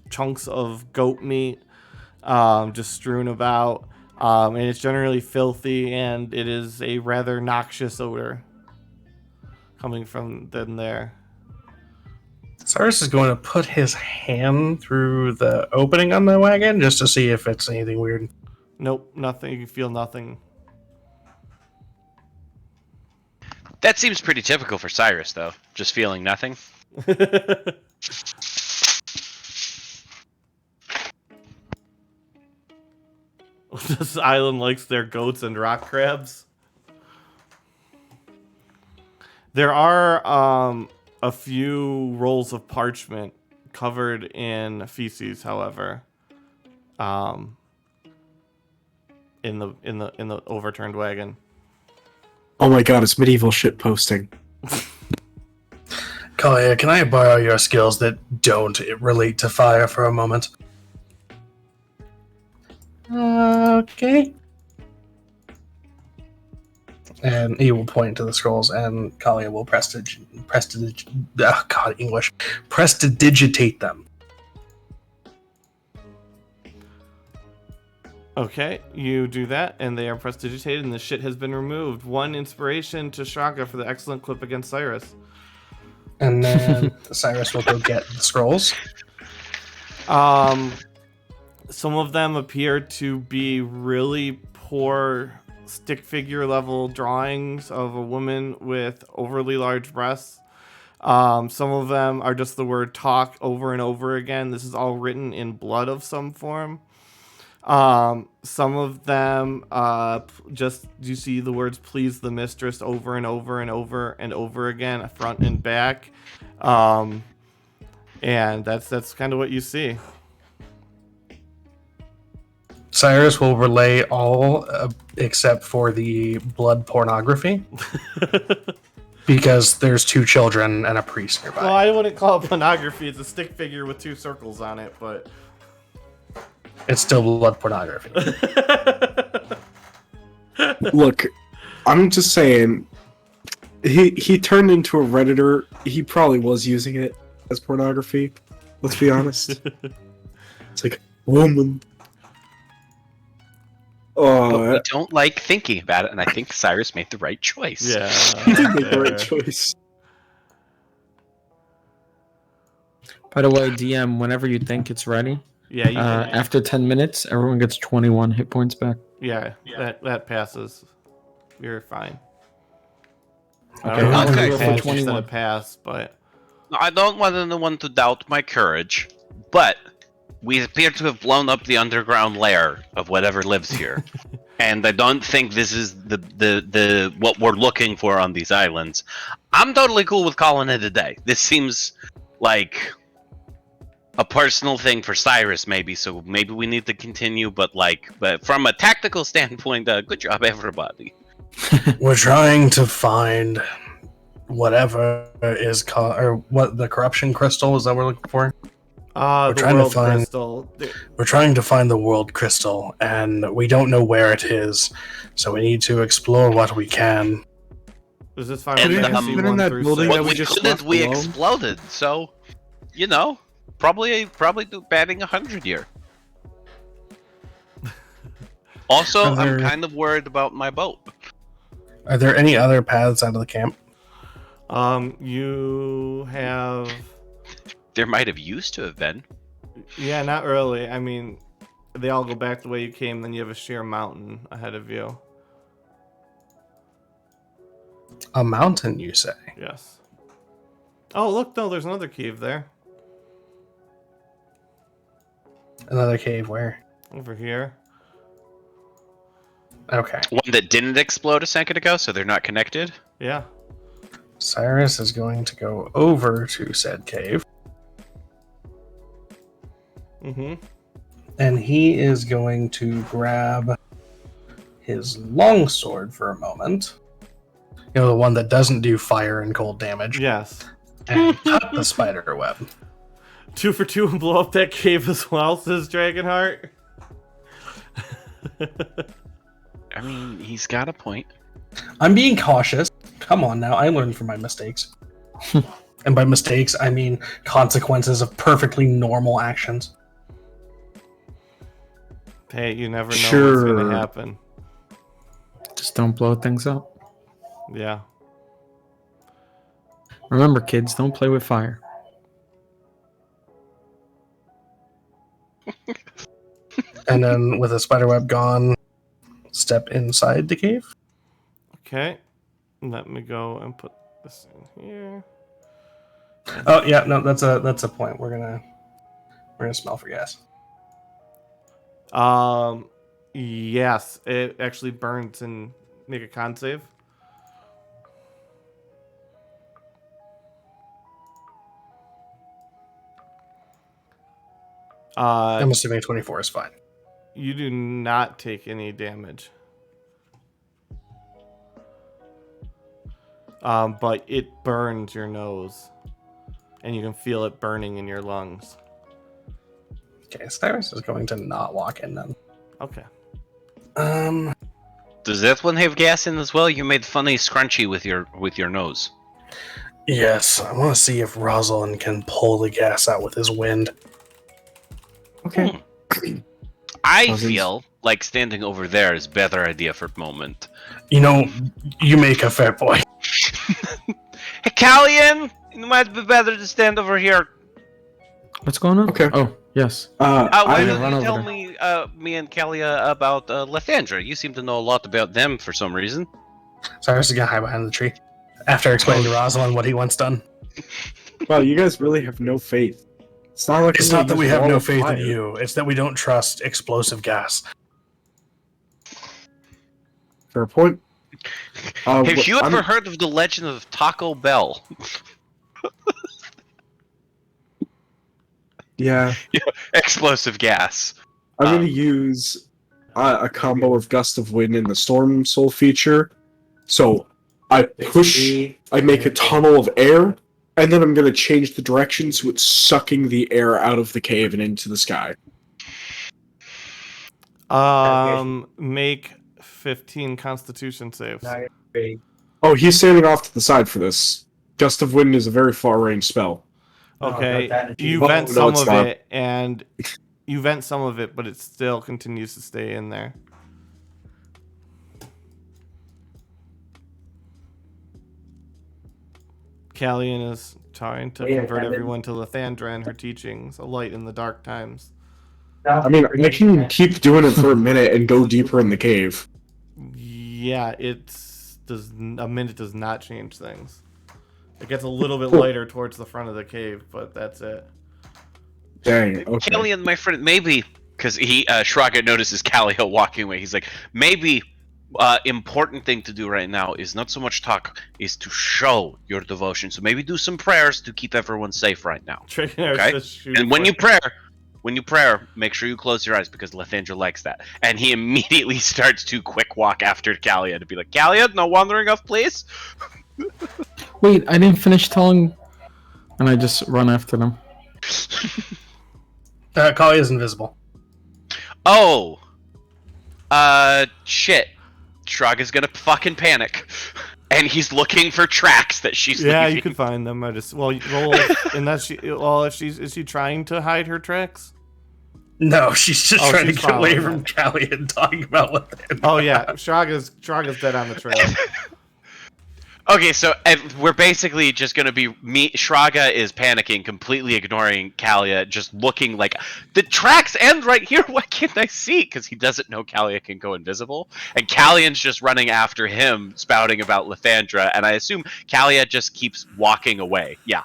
chunks of goat meat just strewn about. And it's generally filthy, and it is a rather noxious odor coming from them there. Cyrus is going to put his hand through the opening on the wagon just to see if it's anything weird. Nope, nothing. You feel nothing. That seems pretty typical for Cyrus, though. Just feeling nothing. This island likes their goats and rock crabs. There are a few rolls of parchment covered in feces, however, in the overturned wagon. Oh my god, it's medieval shit posting. Kalia, can I borrow your skills that don't relate to fire for a moment? Okay. And he will point to the scrolls, and Kalia will prestidigitate them. Okay, you do that, and they are prestidigitated, and the shit has been removed. 1 inspiration to Shaka for the excellent clip against Cyrus. And then Cyrus will go get the scrolls. Some of them appear to be really poor stick figure level drawings of a woman with overly large breasts. Some of them are just the word talk over and over again. This is all written in blood of some form. Some of them just you see the words please the mistress over and over and over and over again, front and back. And that's kind of what you see. Cyrus will relay all except for the blood pornography. Because there's 2 children and a priest nearby. Well, I wouldn't call it pornography. It's a stick figure with 2 circles on it, but It's still blood pornography. Look, I'm just saying, he turned into a Redditor. He probably was using it as pornography. Let's be honest. It's like, woman. But we don't like thinking about it, and I think Cyrus made the right choice. yeah. He did make the right choice. By the way, DM, whenever you think it's ready, Yeah, you can, after 10 minutes, everyone gets 21 hit points back. yeah, that passes. You're fine. Okay, I don't know okay. if For you said 21. a pass, but I don't want anyone to doubt my courage, but we appear to have blown up the underground lair of whatever lives here. And I don't think this is the what we're looking for on these islands. I'm totally cool with calling it a day. This seems like a personal thing for Cyrus, maybe, so maybe we need to continue, but from a tactical standpoint, good job, everybody. We're trying to find whatever is called, or what the corruption crystal is that we're looking for. the trying to world find- crystal. We're trying to find the world crystal, and we don't know where it is, so we need to explore what we can. Is this Final And, Fantasy in 1 that through building 6? that What we we just couldn't, left we alone? exploded, so, probably do batting 100 here. Also, Are there- I'm kind of worried about my boat. Are there any other paths out of the camp? You have There might have used to have been. Yeah, not really. I mean, they all go back the way you came, then you have a sheer mountain ahead of you. A mountain, you say? Yes. Oh, look, no, there's another cave there. Another cave where? Over here. Okay. One that didn't explode a second ago, so they're not connected. Yeah. Cyrus is going to go over to said cave, Mm-hmm. and he is going to grab his longsword for a moment. You know, the one that doesn't do fire and cold damage. Yes. And cut the spider web. 2 for 2 and blow up that cave as well, says Dragonheart. I mean, he's got a point. I'm being cautious. Come on now, I learned from my mistakes. And by mistakes, I mean consequences of perfectly normal actions. Hey, you never know what's Sure. gonna happen. Just don't blow things up. Yeah. Remember, kids, don't play with fire. And then with the spiderweb gone, step inside the cave. Okay. Let me go and put this in here. Oh yeah, no, that's a point. We're gonna smell for gas. Yes, it actually burns and make a con save. I'm assuming 24 is fine. You do not take any damage. But it burns your nose. And you can feel it burning in your lungs. Okay, Cyrus is going to not walk in then. Okay. Does that one have gas in as well? You made funny scrunchy with your nose. Yes, I want to see if Rosalind can pull the gas out with his wind. Okay. I Cousins. feel like standing over there is a better idea for the moment. You know, you make a fair point. Hey, Callian! It might be better to stand over here. What's going on? Okay. Oh, yes. Why I, don't run you over tell there. me and Callia about Lethandra? You seem to know a lot about them for some reason. Cyrus is going to hide behind the tree. After explaining to Rosalind what he once done. wow, you guys really have no faith. It's not like It's I'm not that gonna we use have wall no of faith fire. in you. It's that we don't trust explosive gas. Fair point. Have you ever I'm- heard of the legend of Taco Bell? Yeah, Explosive gas. I'm gonna use a combo of Gust of Wind and the Storm Soul feature. So I push, I make a tunnel of air, and then I'm gonna change the direction so it's sucking the air out of the cave and into the sky. Make 15 Constitution saves. Oh, he's standing off to the side for this. Gust of Wind is a very far range spell. Okay, you Oh, vent no, some it's of not. it, and you vent some of it, but it still continues to stay in there. Callian is trying to convert everyone to Lethandra and her teachings, a light in the dark times. I mean, I can keep doing it for a minute and go deeper in the cave. Yeah, a minute does not change things. It gets a little bit lighter towards the front of the cave, but that's it. Dang, okay. Callian, my friend, maybe because Shraga notices Callia walking away. He's like, maybe important thing to do right now is not so much talk, is to show your devotion. So maybe do some prayers to keep everyone safe right now. Okay? And when you pray, make sure you close your eyes because Lethandra likes that. And he immediately starts to quick walk after Callia to be like, Callia, no wandering off, please. Wait, I didn't finish telling, and I just run after them. Kali is invisible. Oh. Shit. Shrug gonna fucking panic. And he's looking for tracks that she's Yeah, leaving. you can find them. I just roll, unless is she trying to hide her tracks? No, she's just Oh, trying to she's get away following from Callie and talking about what they're Oh yeah, Shraga's dead on the trail. Okay, so we're basically just gonna be Shraga is panicking, completely ignoring Kalia, just looking like the tracks end right here. What can't I see? Because he doesn't know Kalia can go invisible, and Kalian's just running after him, spouting about Lathandra, and I assume Kalia just keeps walking away. Yeah.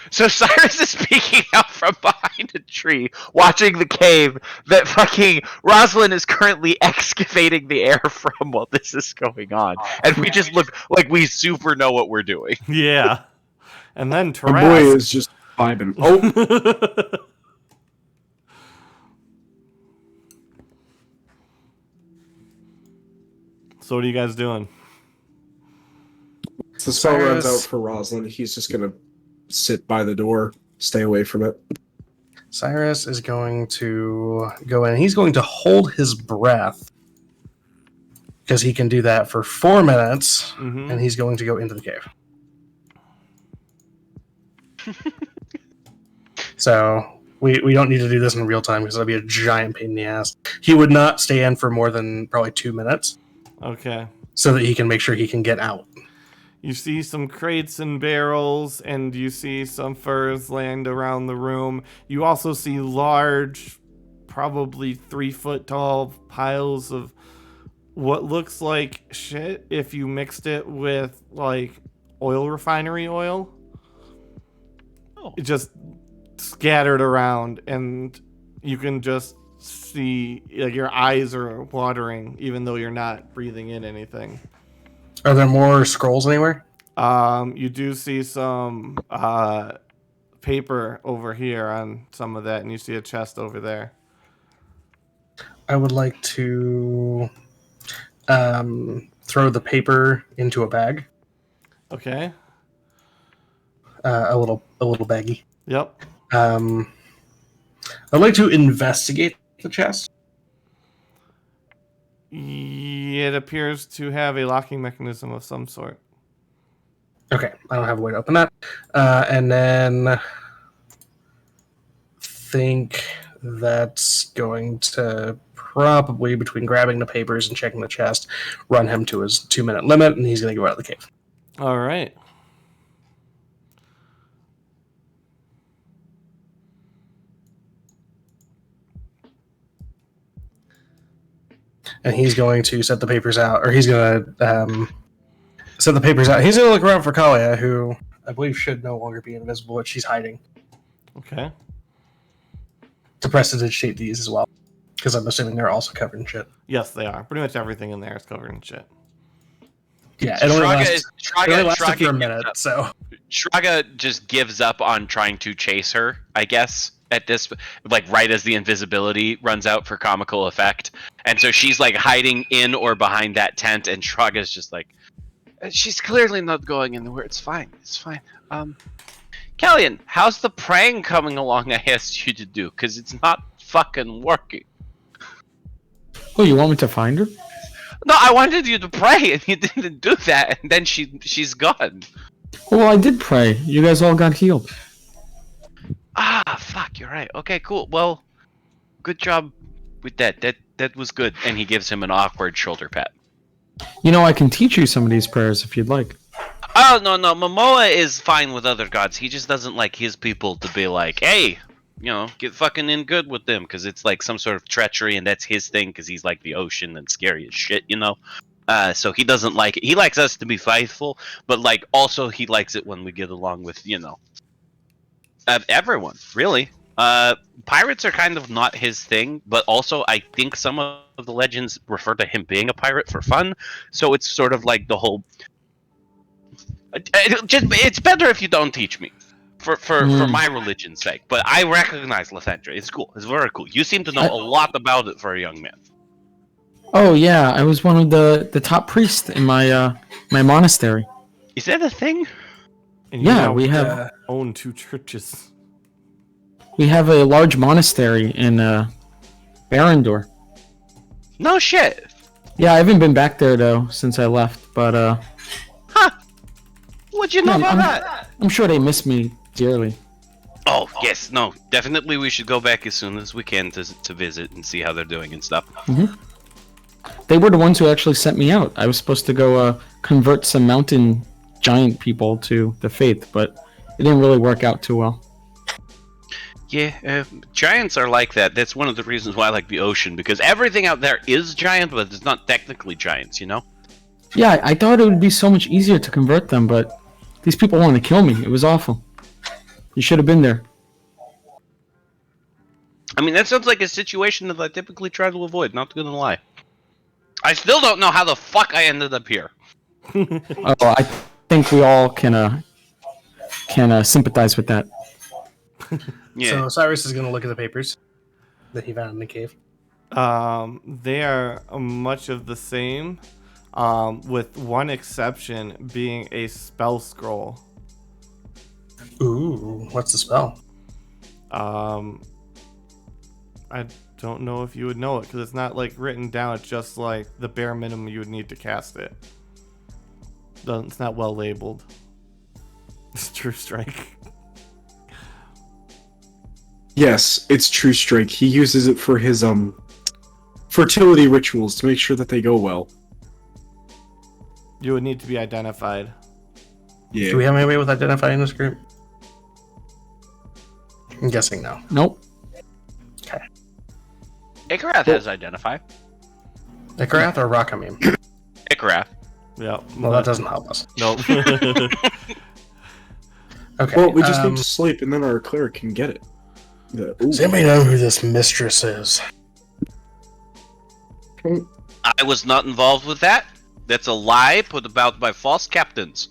So Cyrus is peeking out from behind a tree, watching the cave that fucking Rosalind is currently excavating the air from while this is going on. And we just look like we super know what we're doing. Yeah. And then My boy Tarask. is just vibing. Oh, So what are you guys doing? the spell runs Cyrus- out for Rosalind. He's just gonna sit by the door, stay away from it. Cyrus is going to go in. He's going to hold his breath because he can do that for 4 minutes, Mm-hmm. and he's going to go into the cave. So we don't need to do this in real time because it'll be a giant pain in the ass. He would not stay in for more than probably 2 minutes Okay. so that he can make sure he can get out. You see some crates and barrels, and you see some furs land around the room. You also see large, probably 3-foot tall piles of what looks like shit if you mixed it with, like, oil refinery oil. Oh. It just scattered around, and you can just see, like, your eyes are watering, even though you're not breathing in anything. Are there more scrolls anywhere? You do see some paper over here on some of that, and you see a chest over there. I would like to throw the paper into a bag, Okay. a little baggie. Yep. I'd like to investigate the chest. It appears to have a locking mechanism of some sort. Okay, I don't have a way to open that. And then think that's going to probably, between grabbing the papers and checking the chest, run him to his 2-minute limit, and he's going to go out of the cave. All right. And he's going to set the papers out, or he's going to set the papers out. He's going to look around for Kalia, who I believe should no longer be invisible, but she's hiding, Okay. to prestidigitate these as well, because I'm assuming they're also covered in shit. Yes, they are. Pretty much everything in there is covered in shit. Yeah, it only lasts for a Shraga, minute, so... Shraga just gives up on trying to chase her, I guess, at this, like, right as the invisibility runs out for comical effect. And so she's, like, hiding in or behind that tent, and Shraga's just like, she's clearly not going anywhere. It's fine. It's fine. Kellyan, how's the praying coming along I asked you to do? Because it's not fucking working. Oh, you want me to find her? No, I wanted you to pray, and you didn't do that, and then she's gone. Well, I did pray. You guys all got healed. Ah, fuck, you're right. Okay, cool. Well, good job with that. That was good. And he gives him an awkward shoulder pat. You know, I can teach you some of these prayers if you'd like. Oh, no. Momoa is fine with other gods. He just doesn't like his people to be like, hey, you know, get fucking in good with them, because it's like some sort of treachery, and that's his thing, because he's like the ocean and scary as shit, you know? So he doesn't like it. He likes us to be faithful, but like also he likes it when we get along with, you know, everyone, really. Pirates are kind of not his thing, but also I think some of the legends refer to him being a pirate for fun, so it's sort of like the whole... It's better if you don't teach me. For my religion's sake, but I recognize Lathandra. It's cool. It's very cool. You seem to know a lot about it for a young man. Oh yeah, I was one of the top priests in my my monastery. Is that a thing? And you Yeah, now we have own 2 churches. a large monastery in Barrendor. No shit. Yeah, I haven't been back there though since I left, but Huh? What'd you know Yeah, about I'm- that? I'm sure they miss me dearly. Oh yes, no, definitely we should go back as soon as we can to visit and see how they're doing and stuff. They were the ones who actually sent me out. I was supposed to go convert some mountain giant people to the faith, but it didn't really work out too well. Yeah, giants are like that. That's one of the reasons why I like the ocean, because everything out there is giant, but it's not technically giants, you know? Yeah, I thought it would be so much easier to convert them, but these people wanted to kill me. It was awful. You should have been there. I mean, that sounds like a situation that I typically try to avoid, not gonna lie. I still don't know how the fuck I ended up here. Oh, I think we all can sympathize with that. Yeah. So Cyrus is going to look at the papers that he found in the cave. They are much of the same, with one exception being a spell scroll. Ooh, what's the spell? I don't know if you would know it because it's not like written down. It's just like the bare minimum you would need to cast it. It's not well labeled. It's True Strike. Yes, it's True Strike. He uses it for his fertility rituals to make sure that they go well. You would need to be identified. Yeah. Do we have any way with identifying this group? I'm guessing no. Nope. Ikarath has identify. Ikarath or Rakamim? Ikarath. Yeah. Well, that doesn't help us. Nope. Okay. Well, we just need to sleep, and then our cleric can get it. Does anybody know who this mistress is? I was not involved with that. That's a lie put about by false captains.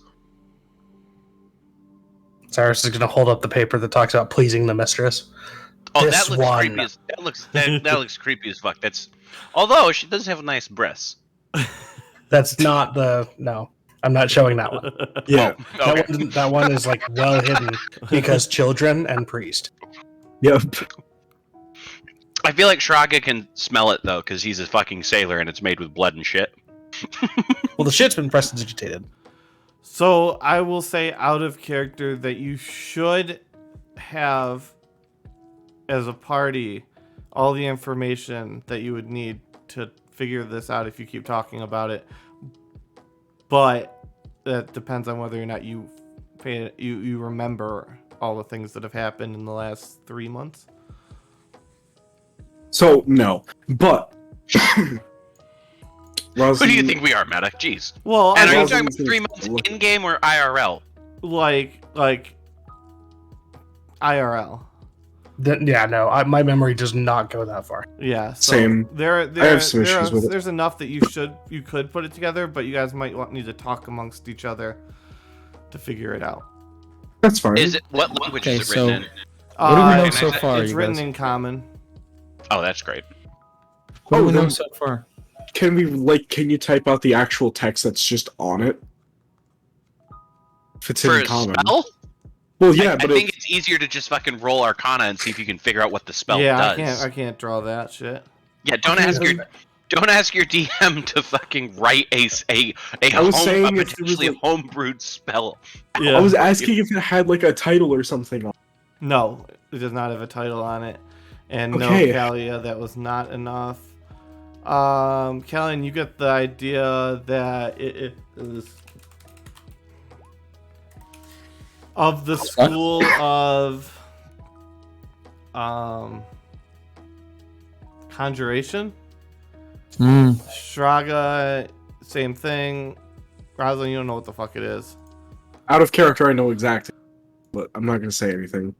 Cyrus is going to hold up the paper that talks about pleasing the mistress. Oh, This that looks one. creepy as that looks creepy as fuck. That's although she does have nice breasts. That's not the... No, I'm not showing that one. Yeah. Oh, okay. That one is like well hidden because children and priest. Yep. I feel like Shraga can smell it though, because he's a fucking sailor and it's made with blood and shit. Well, the shit's been prestidigitated. So I will say out of character that you should have as a party all the information that you would need to figure this out if you keep talking about it. But that depends on whether or not you remember all the things that have happened in the last 3 months. So, no. But... Who do you think we are, Meta? Jeez. Well, And are you Rosin talking about says- 3 months in-game or IRL? like IRL. My memory does not go that far. Yeah. So Same. There I have some issues with it. There's enough that you could put it together, but you guys might need to talk amongst each other to figure it out. That's fine. Is it what language Okay, is it written so- in? What do we know and so I- far, It's you written guys? in common. Oh, that's great. What do Oh, we know then- so far? Can you type out the actual text that's just on it? If it's For in a common. spell? Well, yeah, I but think it's easier to just fucking roll Arcana and see if you can figure out what the spell does. I can't draw that shit. Yeah, don't ask your DM to fucking write a I was saying if there was, potentially like- homebrewed spell. Yeah. I was asking if it had like a title or something on it. No, it does not have a title on it. And Okay. no, Callia, that was not enough. Callian, you get the idea that it is of the school of conjuration. Shraga, same thing. Rosalind, you don't know what the fuck it is. Out of character, I know exactly, but I'm not gonna say anything.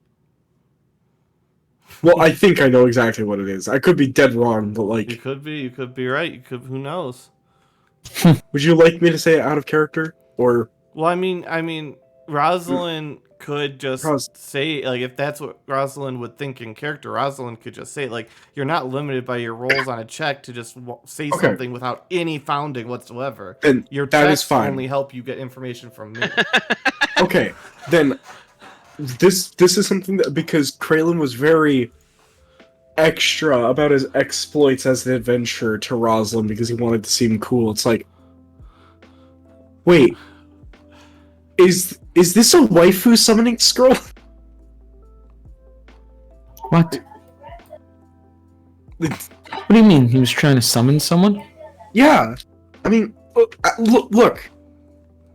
Well, I think I know exactly what it is. I could be dead wrong, but You like, could be right. You could, who knows? would you like me to say it out of character or? Well, I mean, Rosalind could just say, like, if that's what Rosalind would think in character, Rosalind could just say it. Like, you're not limited by your rolls on a check to just say Okay. something without any founding whatsoever. Then Your that is checks fine. only help you get information from me. Okay, then this is something that, because Kraylin was very extra about his exploits as an adventurer to Rosalind because he wanted to seem cool. It's like, wait, is this a waifu summoning scroll? What? What do you mean? He was trying to summon someone? Yeah, I mean, look.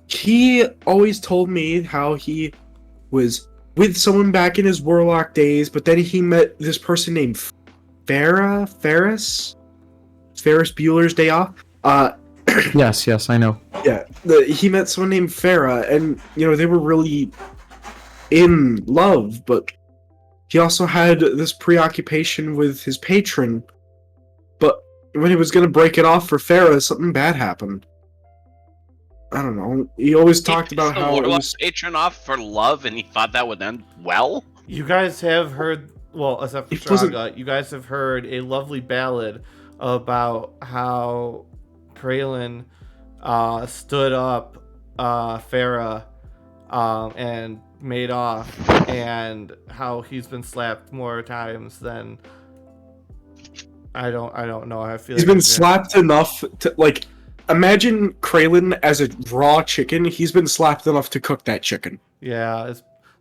He always told me how he was with someone back in his warlock days, but then he met this person named Ferris Bueller's Day Off. Yes, I know. Yeah, he met someone named Farah, and they were really in love, but he also had this preoccupation with his patron. But when he was gonna break it off for Farah, something bad happened. I don't know. He always talked about how it was patron off for love, and he thought that would end well. You guys have heard, well, except for Shraga, you guys have heard a lovely ballad about how Kraylin stood up Farah and made off, and how he's been slapped more times than I don't know. I feel he's been slapped enough to like. Imagine Kraylin as a raw chicken. He's been slapped enough to cook that chicken. Yeah,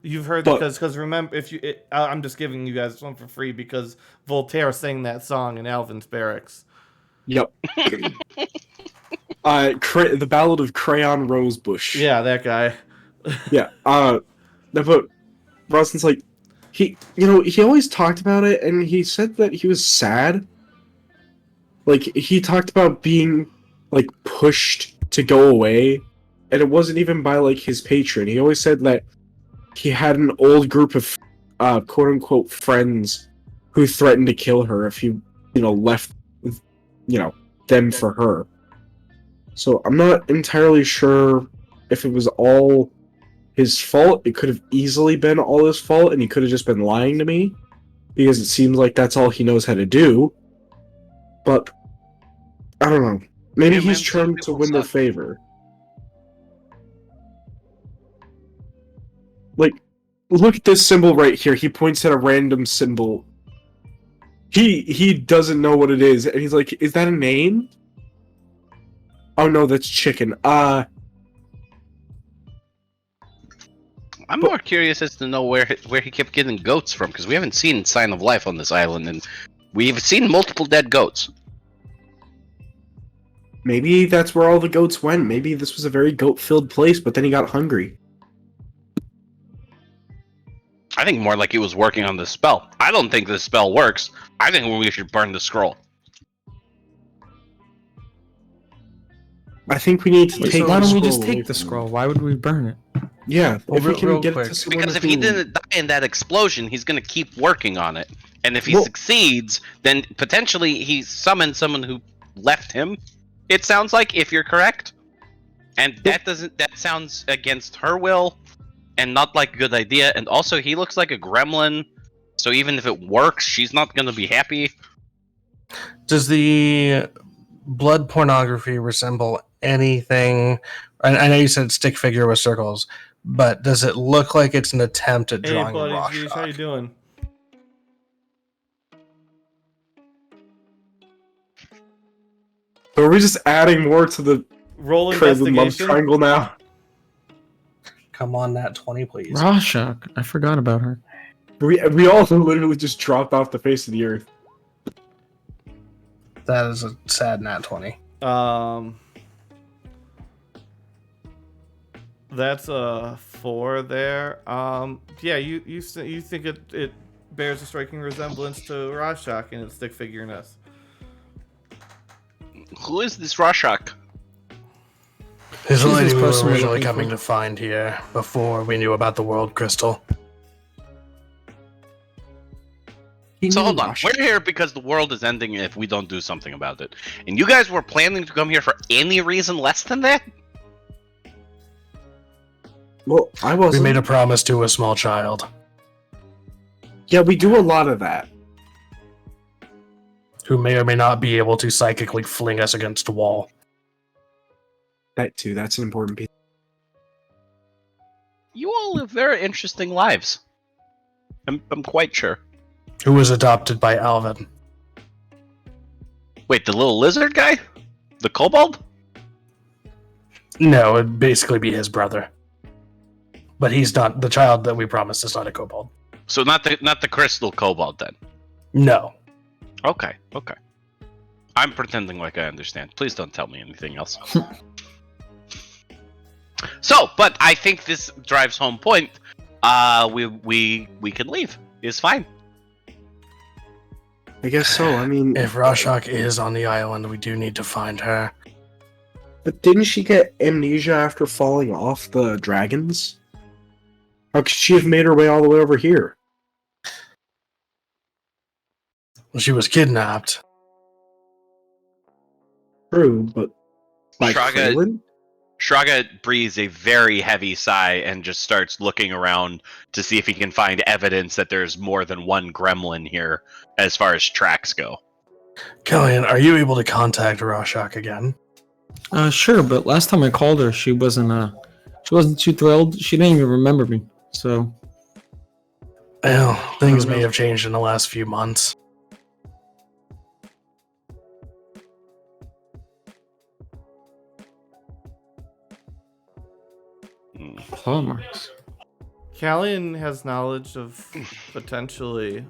you've heard because remember I'm just giving you guys one for free because Voltaire sang that song in Alvin's Barracks. Yep. The Ballad of Crayon Rosebush. Yeah, that guy. Yeah. But Rosin's like, he always talked about it, and he said that he was sad. Like, he talked about being like pushed to go away, and it wasn't even by like his patron. He always said that he had an old group of quote unquote friends who threatened to kill her if he left them for her. So I'm not entirely sure if it was all his fault. It could have easily been all his fault, and he could have just been lying to me because it seems like that's all he knows how to do. But I don't know. Maybe he's trying to win their favor. Like, look at this symbol right here. He points at a random symbol. He doesn't know what it is, and he's like, "Is that a name?" Oh no, that's chicken. I'm more curious as to know where he kept getting goats from, because we haven't seen sign of life on this island, and we've seen multiple dead goats. Maybe that's where all the goats went. Maybe this was a very goat-filled place, but then he got hungry. I think more like he was working on this spell. I don't think this spell works. I think we should burn the scroll. I think we need to take. Why don't we the just scroll take away the from scroll? Why would we burn it? him. Yeah, if we can real get quick. it to someone Because if he who- didn't die in that explosion, he's going to keep working on it. And if he Well- succeeds, then potentially he summoned someone who left him. It sounds like, if you're correct. And that sounds against her will and not like a good idea. And also, he looks like a gremlin. So even if it works, she's not going to be happy. Does the blood pornography resemble anything? I know you said stick figure with circles, but does it look like it's an attempt at Hey, drawing a buddy, rock Jeez, how you doing? So are we just adding more to the Roll Kraylin love investigation. triangle now? Come on, Nat 20, please. Rashak, I forgot about her. We all literally just dropped off the face of the earth. That is a sad Nat 20. That's a 4 there. Yeah, you think it bears a striking resemblance to Rashak in its stick figureness. Who is this Rorschach? He's the She's lady this we were person we're originally looking coming for. to find here before we knew about the world crystal. So hold on, we're here because the world is ending if we don't do something about it. And you guys were planning to come here for any reason less than that? Well, I We wasn't. made a promise to a small child Yeah, we do a lot of that. who may or may not be able to psychically fling us against a wall. That too. That's an important piece. You all live very interesting lives. I'm quite sure. Who was adopted by Alvin. Wait, the little lizard guy? The kobold? No, it'd basically be his brother. But he's not the child that we promised is not a kobold. So not the crystal kobold then. No. Okay. I'm pretending like I understand. Please don't tell me anything else. So, but I think this drives home point. We can leave. It's fine. I guess so. I mean, If Rashok is on the island, we do need to find her. but didn't she get amnesia after falling off the dragons? How could she have made her way all the way over here? Well, she was kidnapped. True, but by Shraga- Krillin? Shraga breathes a very heavy sigh and just starts looking around to see if he can find evidence that there's more than one gremlin here as far as tracks go. Kellyanne, are you able to contact Rashok again? Sure, but last time I called her, she wasn't too thrilled. She didn't even remember me. So, Well, things may have changed in the last few months. claw marks. Callian has knowledge of potentially.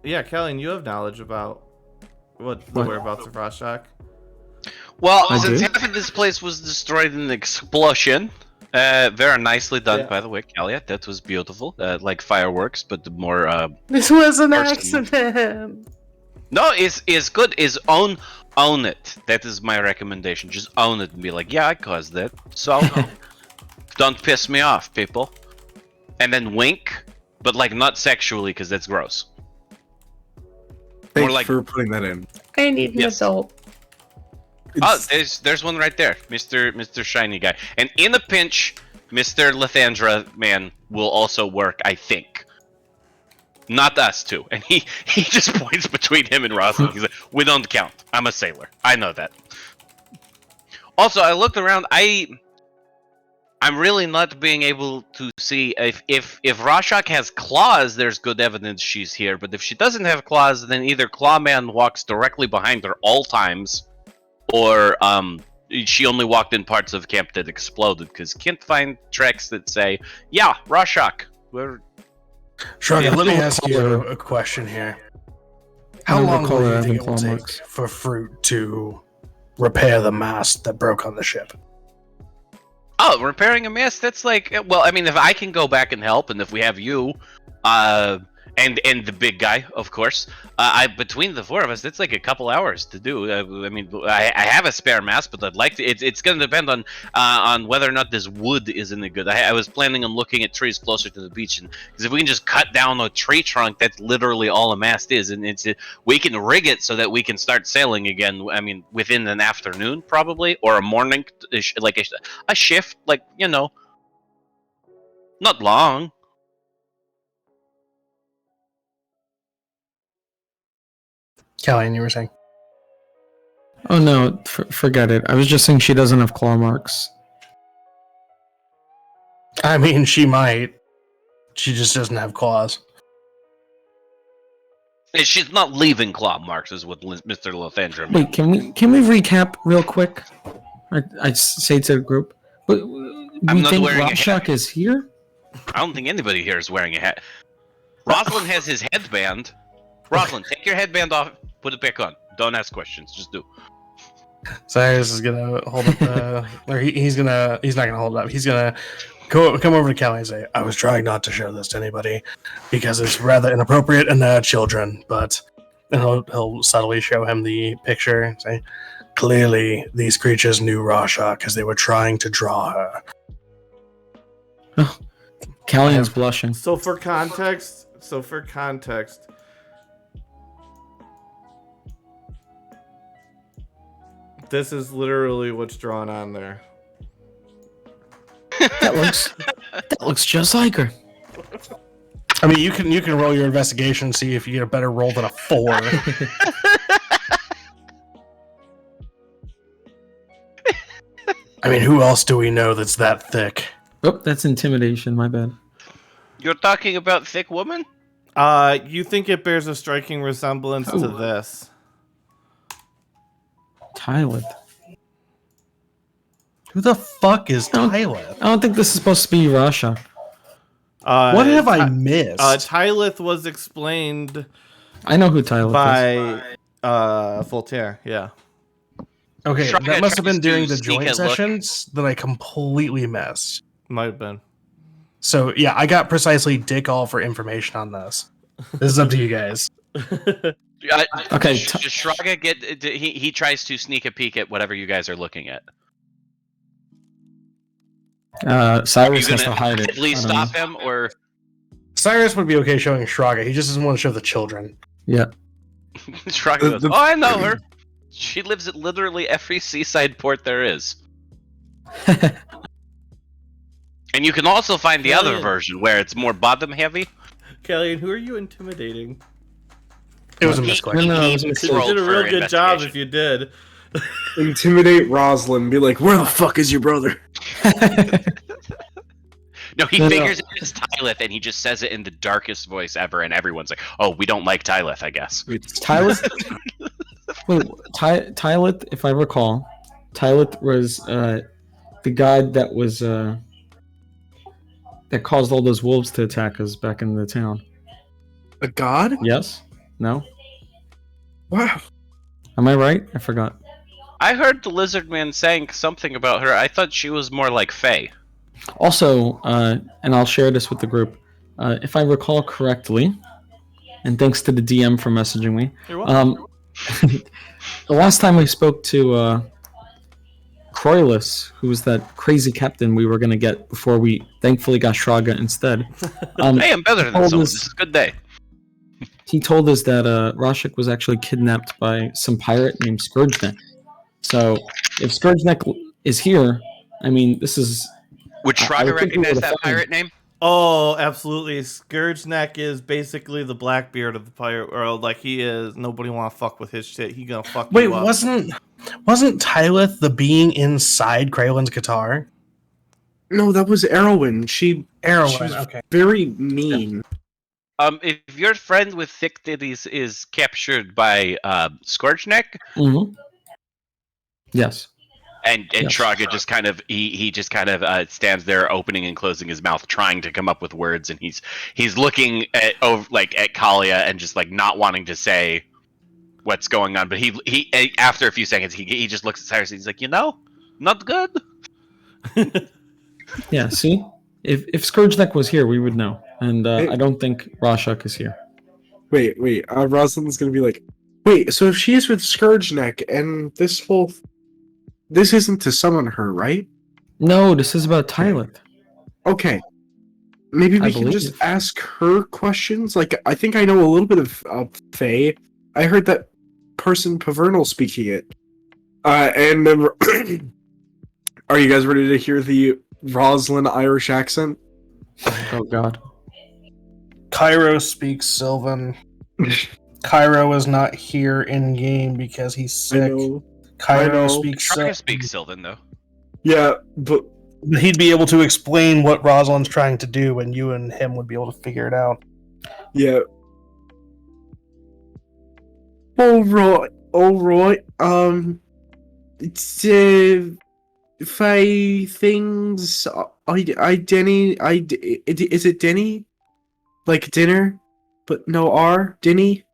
Yeah, Callian, you have knowledge about the What? whereabouts of Rashok. Well, I since do? half of this place was destroyed in an explosion, very nicely done, Yeah. by the way, Kalia. That was beautiful, like fireworks, but the more This was an Personal. accident. no, is good. Is own it. That is my recommendation. Just own it and be like, yeah, I caused that. So don't piss me off, people. And then wink, but like not sexually, because that's gross. Thanks like- for putting that in. I need an Yes. adult. Oh, there's one right there, Mr. Shiny Guy. And in a pinch, Mr. Lathandra man will also work, I think. Not us two. And he just points between him and Rosalind. He's like, we don't count. I'm a sailor. I know that. Also, I looked around. I'm really not being able to see if Rashok has claws, there's good evidence she's here. But if she doesn't have claws, then either Clawman walks directly behind her all times, or she only walked in parts of camp that exploded, because can't find tracks that say, yeah, Rashok. Shraga, Yeah, let me don't ask call you her- a question here. I How don't long recall do her you having think it will claw take marks. for Fruit to repair the mast that broke on the ship? Oh, repairing a mess? That's like, well, I mean, if I can go back and help, and if we have you, and the big guy, of course, between the four of us, it's like a couple hours to do. I mean, I have a spare mask, but I'd like to. It's going to depend on whether or not this wood is any good. I was planning on looking at trees closer to the beach, and because if we can just cut down a tree trunk, that's literally all a mast is, and we can rig it so that we can start sailing again. I mean, within an afternoon probably, or a morning, like a shift, like not long. Kellyanne, you were saying? Oh no, forget it. I was just saying she doesn't have claw marks. I mean, she might. She just doesn't have claws. And she's not leaving claw marks, is what Mr. Lathandra meant. Wait, can we recap real quick? I say to the group, but I'm we not think wearing a hat. Rashok is here. I don't think anybody here is wearing a hat. Rosalind has his headband. Rosalind, take your headband off, put it back on. Don't ask questions, just do. Cyrus is gonna hold up the, or he's not gonna hold it up. He's gonna come over to Kelly and say, "I was trying not to show this to anybody because it's rather inappropriate and children." But and he'll subtly show him the picture and say, "Clearly, these creatures knew Rashok because they were trying to draw her." Callian's blushing. So for context, this is literally what's drawn on there. That looks just like her. I mean, you can roll your investigation and see if you get a better roll than a 4. I mean, who else do we know that's that thick? Oh, that's intimidation. My bad. You're talking about thick woman? You think it bears a striking resemblance to this? Tyleth. Who the fuck is Oh. Tyleth? I don't think this is supposed to be Rashok. What have I missed? Tyleth was explained I know who Tyleth is. by Voltaire. Yeah. Okay, Shraga that must have been tries to during the sneak joint a look. sessions that I completely missed. Might have been. So yeah, I got precisely dick all for information on this. This is up to you guys. Okay, Does Shraga get? He tries to sneak a peek at whatever you guys are looking at. Are you Cyrus has gonna to hide it. actively I don't stop know. him, or Cyrus would be okay showing Shraga. He just doesn't want to show the children. Yeah. Shraga goes, The- "Oh, I know her. She lives at literally every seaside port there is." And you can also find the other Brilliant. version where it's more bottom heavy. Kellyanne, who are you intimidating? It was a He- misclick. No, he it was a mistake. You rolled did a for real good job investigation. if you did. Intimidate Rosalind. Be like, where the fuck is your brother? No, he No, no. figures it's Tyleth, and he just says it in the darkest voice ever, and everyone's like, "Oh, we don't like Tyleth, I guess." Tyleth. Wait, Tyleth, if I recall, Tyleth was the god that was that caused all those wolves to attack us back in the town. A god? Yes? No? Wow. Am I right? I forgot. I heard the lizard man saying something about her. I thought she was more like Faye. Also, and I'll share this with the group, if I recall correctly, and thanks to the DM for messaging me, You're welcome. the last time we spoke to Croylus, who was that crazy captain we were going to get before we thankfully got Shraga instead, Hey, I'm better than told someone. us- This is a good day. he told us that Rashik was actually kidnapped by some pirate named Scourgeneck. So if Scourgeneck is here, I mean, this is... Would I Shraga would think we recognize would've that found- pirate name? Oh, absolutely. Scourgeneck is basically the Blackbeard of the pirate world. Like, he is. Nobody want to fuck with his shit. He gonna fuck Wait, you up. wasn't Tyleth the being inside Kraylin's guitar? No, that was Erwin. She Erwin, was okay. very mean. If your friend with thick titties is captured by Scourgeneck, Mhm. Yes. and Yes. Shraga just kind of he just kind of stands there, opening and closing his mouth, trying to come up with words, and he's looking at at Kalia and just like not wanting to say what's going on. But he after a few seconds he just looks at Cyrus and he's like, not good. Yeah, see? If Scourgeneck was here, we would know. And Hey. I don't think Rashik is here. Wait. Rosalind's gonna be like, wait, so if she is with Scourgeneck and this isn't to summon her, right? No, this is about Tyleth. Okay. Maybe I we can just believe. ask her questions. Like, I think I know a little bit of Faye. I heard that person Pavernal speaking it. And then, are you guys ready to hear the Rosalind Irish accent? Oh, God. Cairo speaks Sylvan. Cairo is not here in game because he's I sick. know. Cairo I know. speaks Shraga Sylvan. speaks Sylvan though. Yeah, but He'd be able to explain what Rosalind's trying to do, and you and him would be able to figure it out. yeah. All right. It's 5 things. Is it Denny? Like dinner, but no R. Denny.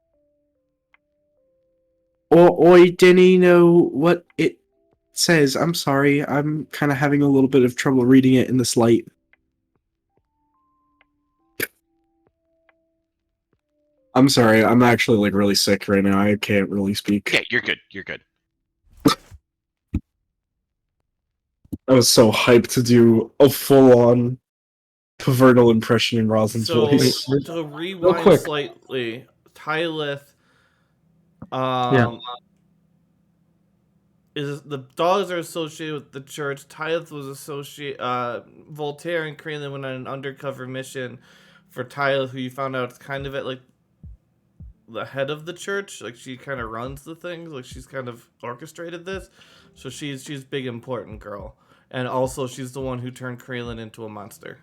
Or I didn't know what it says. I'm sorry. I'm kind of having a little bit of trouble reading it in this light. I'm sorry. I'm actually like really sick right now. I can't really speak. Yeah, you're good. You're good. I was so hyped to do a full-on Pavernal impression in Rosalind's So, voice. to rewind quick. slightly, Tyleth, Yeah. is the dogs are associated with the church. Tyleth was Voltaire and Kralin went on an undercover mission for Tyleth, who you found out is kind of at like the head of the church. Like, she kind of runs the things. Like, she's kind of orchestrated this. So she's big important girl, and also she's the one who turned Kralin into a monster.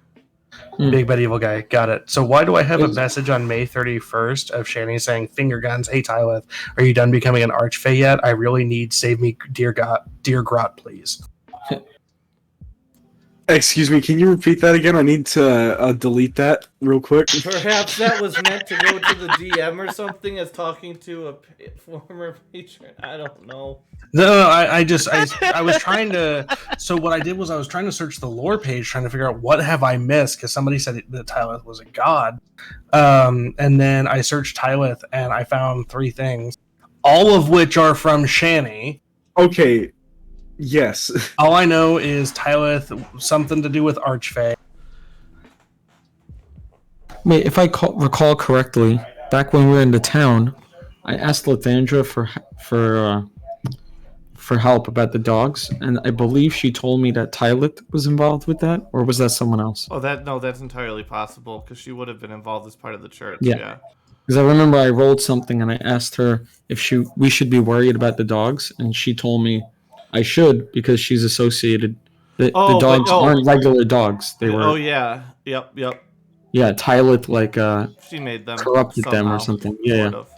Big bad evil guy. Got it. So why do I have a Is- message on May 31st of Shani saying, "Finger guns, hey Tyleth, are you done becoming an archfey yet? I really need save me, dear God, dear Grot, please." Excuse me, can you repeat that again? I need to delete that real quick. Perhaps that was meant to go to the DM or something as talking to a former patron. I don't know. No, I was trying to. So what I did was I was trying to search the lore page, trying to figure out what have I missed because somebody said that Tyleth was a god, and then I searched Tyleth and I found 3 things, all of which are from Shani. Okay, yes. All I know is Tyleth, something to do with Archfey. Wait, if I recall correctly, back when we were in the town, I asked Lathandra for help about the dogs, and I believe she told me that Tyleth was involved with that, or was that someone else? Oh, that's entirely possible because she would have been involved as part of the church. Yeah. Yeah. Because I remember I rolled something and I asked her if we should be worried about the dogs, and she told me I should because she's associated. The dogs aren't regular dogs. They were. Oh yeah. Yep. Yeah, Tyleth She made them. corrupted them somehow, or something. Yeah. sort of.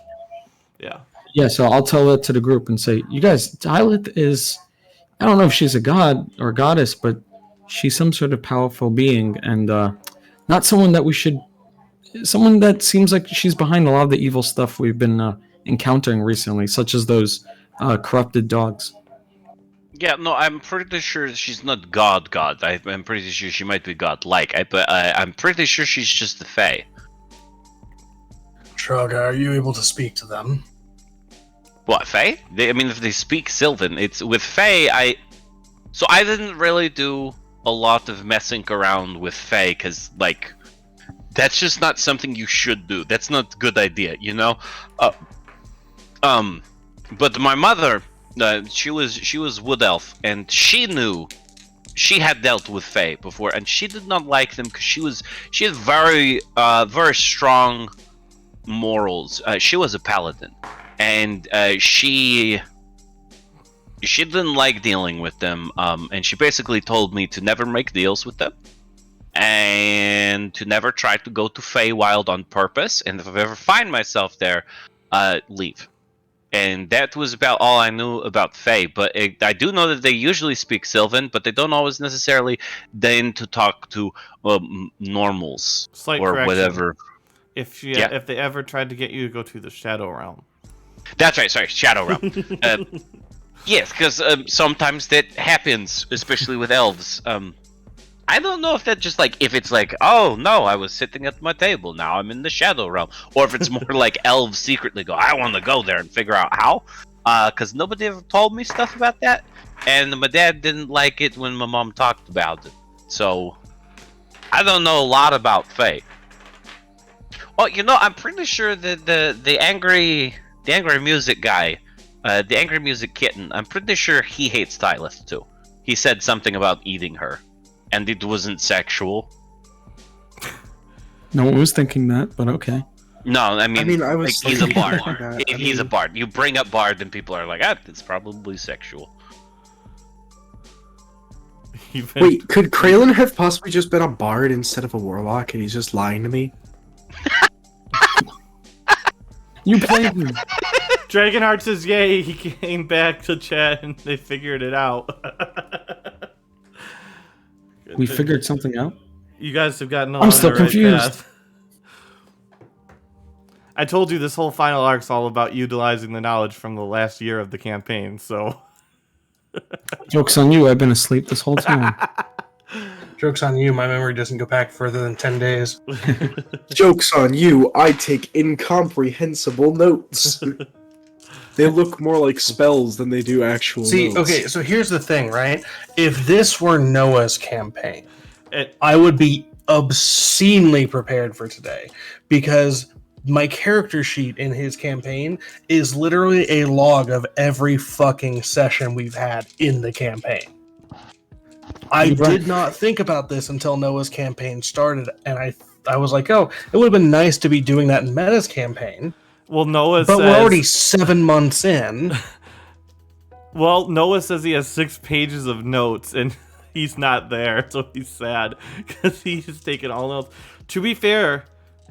Yeah. Yeah, so I'll tell that to the group and say, you guys, Tyleth is, I don't know if she's a god or a goddess, but she's some sort of powerful being, and not someone that seems like she's behind a lot of the evil stuff we've been encountering recently, such as those corrupted dogs. Yeah, no, I'm pretty sure she's not God. I'm pretty sure she might be God-like, but I'm pretty sure she's just a Fae. Shraga, are you able to speak to them? What, Fae? If they speak Sylvan, it's with Fae. So I didn't really do a lot of messing around with Fae because, that's just not something you should do. That's not a good idea, you know. But my mother, she was wood elf, and she knew she had dealt with Fae before, and she did not like them because she had very strong morals. She was a paladin. And she didn't like dealing with them, and she basically told me to never make deals with them, and to never try to go to Feywild on purpose, and if I ever find myself there, leave. And that was about all I knew about Fey, but I do know that they usually speak Sylvan, but they don't always necessarily deign to talk to normals Slight or correction. whatever. If they ever tried to get you to go to the Shadow Realm. That's right, sorry, Shadow Realm. Yes, because sometimes that happens, especially with elves. I don't know if that just if it's oh no, I was sitting at my table, now I'm in the Shadow Realm, or if it's more like elves secretly go, I want to go there and figure out how. Because nobody ever told me stuff about that, and my dad didn't like it when my mom talked about it. So I don't know a lot about Fae. Oh, I'm pretty sure that the angry music guy, the angry music kitten, I'm pretty sure he hates Tyleth too. He said something about eating her, and it wasn't sexual. No one was thinking that, but okay. No, I was he's a bard. He's a bard. You bring up bard, and people are like, it's probably sexual. Wait, could Kraylin have possibly just been a bard instead of a warlock, and he's just lying to me? You played me. Dragonheart says, yay, he came back to chat and they figured it out. We figured something out? You guys have gotten I'm still confused. I told you this whole final arc's all about utilizing the knowledge from the last year of the campaign, so... Joke's on you, I've been asleep this whole time. Joke's on you, my memory doesn't go back further than 10 days. Joke's on you, I take incomprehensible notes. They look more like spells than they do actual notes. Okay, so here's the thing, right? If this were Noah's campaign, I would be obscenely prepared for today, because my character sheet in his campaign is literally a log of every fucking session we've had in the campaign. I did not think about this until Noah's campaign started, and I was like, oh, it would have been nice to be doing that in Meta's campaign. Well, Noah but says... we're already 7 months in. Well, Noah says he has 6 pages of notes, and he's not there, so he's sad, because he's taken all notes. To be fair,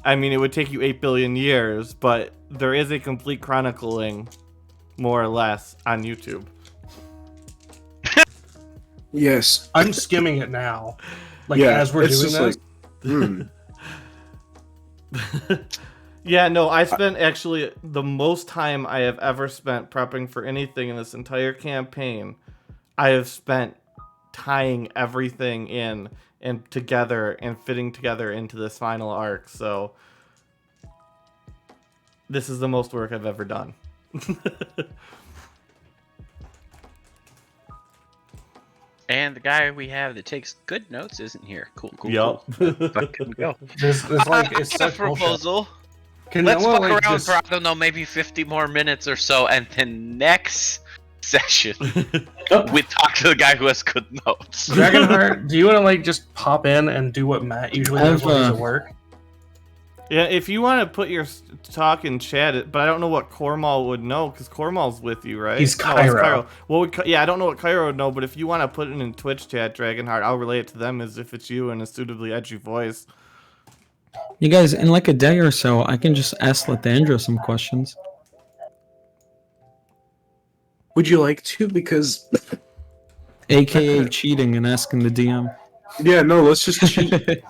it would take you 8 billion years, but there is a complete chronicling, more or less, on YouTube. Yes. I'm skimming it now. Like Yeah, as we're it's doing just this. Yeah, no, I spent actually the most time I have ever spent prepping for anything in this entire campaign. I have spent tying everything in and together and fitting together into this final arc. So this is the most work I've ever done. And the guy we have that takes good notes isn't here. Cool. Yup. Cool. Fucking go. There's like it's A such bullshit. proposal. Can Let's Noah, fuck like, around just- for, I don't know, maybe 50 more minutes or so, and then next session, we talk to the guy who has good notes. Dragonheart, do you want to like just pop in and do what Matt usually does when he's at work? Yeah, if you want to put your talk in chat, but I don't know what Cormal would know, because Cormal's with you, right? He's No, it's Cairo. Well, yeah, I don't know what Cairo would know, but if you want to put it in Twitch chat, Dragonheart, I'll relay it to them as if it's you in a suitably edgy voice. You guys, in like a day or so, I can just ask Lathandra some questions. Would you like to? Because AKA cheating and asking the DM. yeah, no, let's just cheat.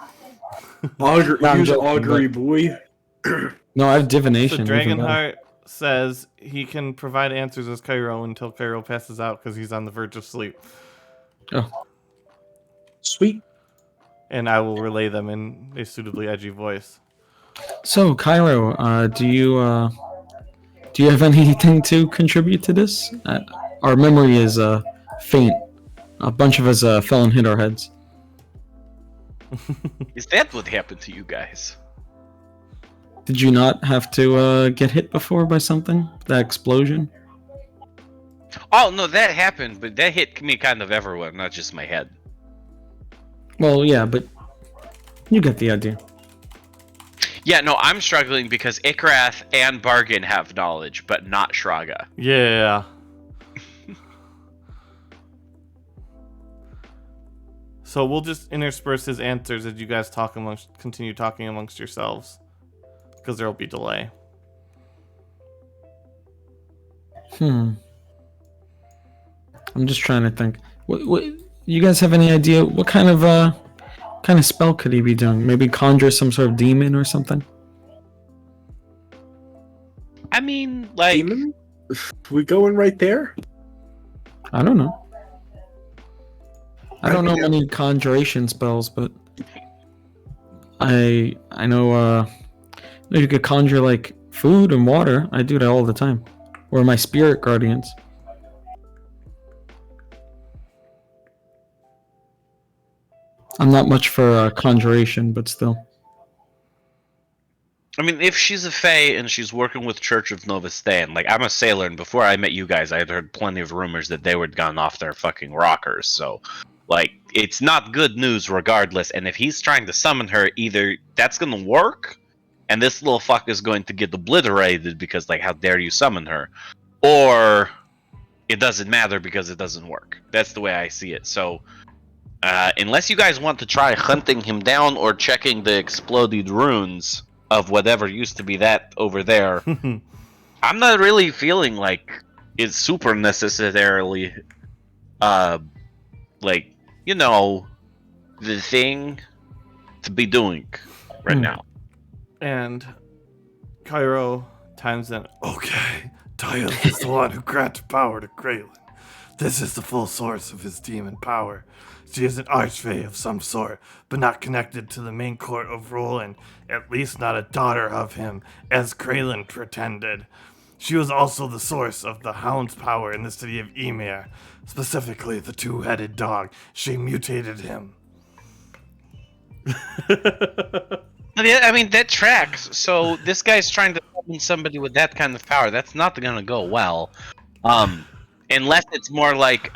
Augur, No, I'm use joking, augury, boy. No, I have So divination. even better. Dragonheart says he can provide answers as Cairo until Cairo passes out because he's on the verge of sleep. Oh, Sweet. And I will relay them in a suitably edgy voice. so Cairo, do you have anything to contribute to this? Our memory is faint. A bunch of us fell and hit our heads. Is that what happened to you guys? Did you not have to get hit before by something? That explosion? Oh, no, that happened, but that hit me kind of everywhere, not just my head. Well, yeah, but you get the idea. Yeah, no, I'm struggling because Ikrath and Bargain have knowledge, but not Shraga. Yeah. So we'll just intersperse his answers as you guys continue talking amongst yourselves, because there will be delay. I'm just trying to think. What you guys have any idea what kind of spell could he be doing? Maybe conjure some sort of demon or something? I mean, like, Demon? We going right there? I don't know. I don't know mean, many conjuration spells, but I know you could conjure like food and water. I do that all the time. Or my spirit guardians. I'm not much for conjuration, but still. I mean, if she's a fae and she's working with Church of Nova Stan, like, I'm a sailor, and before I met you guys, I had heard plenty of rumors that they were gone off their fucking rockers, so, like, it's not good news regardless, and if he's trying to summon her, either that's gonna work, and this little fuck is going to get obliterated because, like, how dare you summon her, or it doesn't matter because it doesn't work. That's the way I see it, so, unless you guys want to try hunting him down or checking the exploded runes of whatever used to be that over there, I'm not really feeling like it's super necessarily, like, you know, the thing to be doing right now. And Cairo times in. Okay, Tyeth is the one who granted power to Graylin. This is the full source of his demon power. She is an archfey of some sort, but not connected to the main court of rule, and at least not a daughter of him, as Graylin pretended. She was also the source of the Hound's power in the city of Emir, specifically the two-headed dog. She mutated him. I mean, that tracks. So this guy's trying to summon somebody with that kind of power. That's not gonna go well. Unless it's more like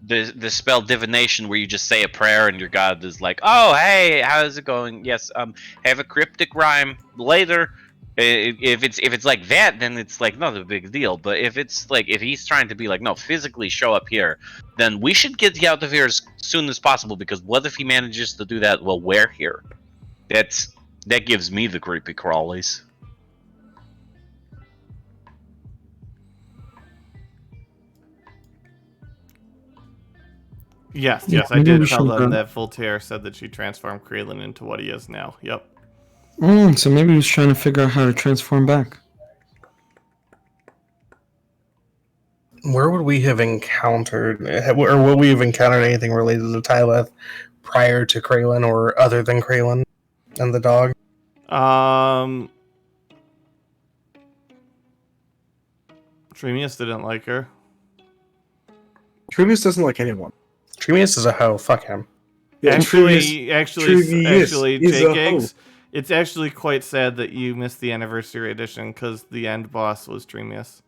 the spell divination, where you just say a prayer and your god is like, "Oh, hey, how's it going? Yes, have a cryptic rhyme later." If it's like that, then it's like not a big deal. But if it's like, if he's trying to be like, no, physically show up here, then we should get you out of here as soon as possible. Because what if he manages to do that while we're here? That gives me the creepy crawlies. Yes, Yeah, yes, I maybe did we tell should, them that Voltaire said that she transformed Kraylan into what he is now. Yep. So maybe he's trying to figure out how to transform back. Where would we have encountered, or would we have encountered anything related to Tyleth prior to Kraylin or other than Kraylin and the dog? Tremius didn't like her. Trumius doesn't like anyone. Tremius is a hoe. Fuck him. Yeah, Actually, Trumius is Jake a hoe. Eggs, it's actually quite sad that you missed the anniversary edition because the end boss was Tremius.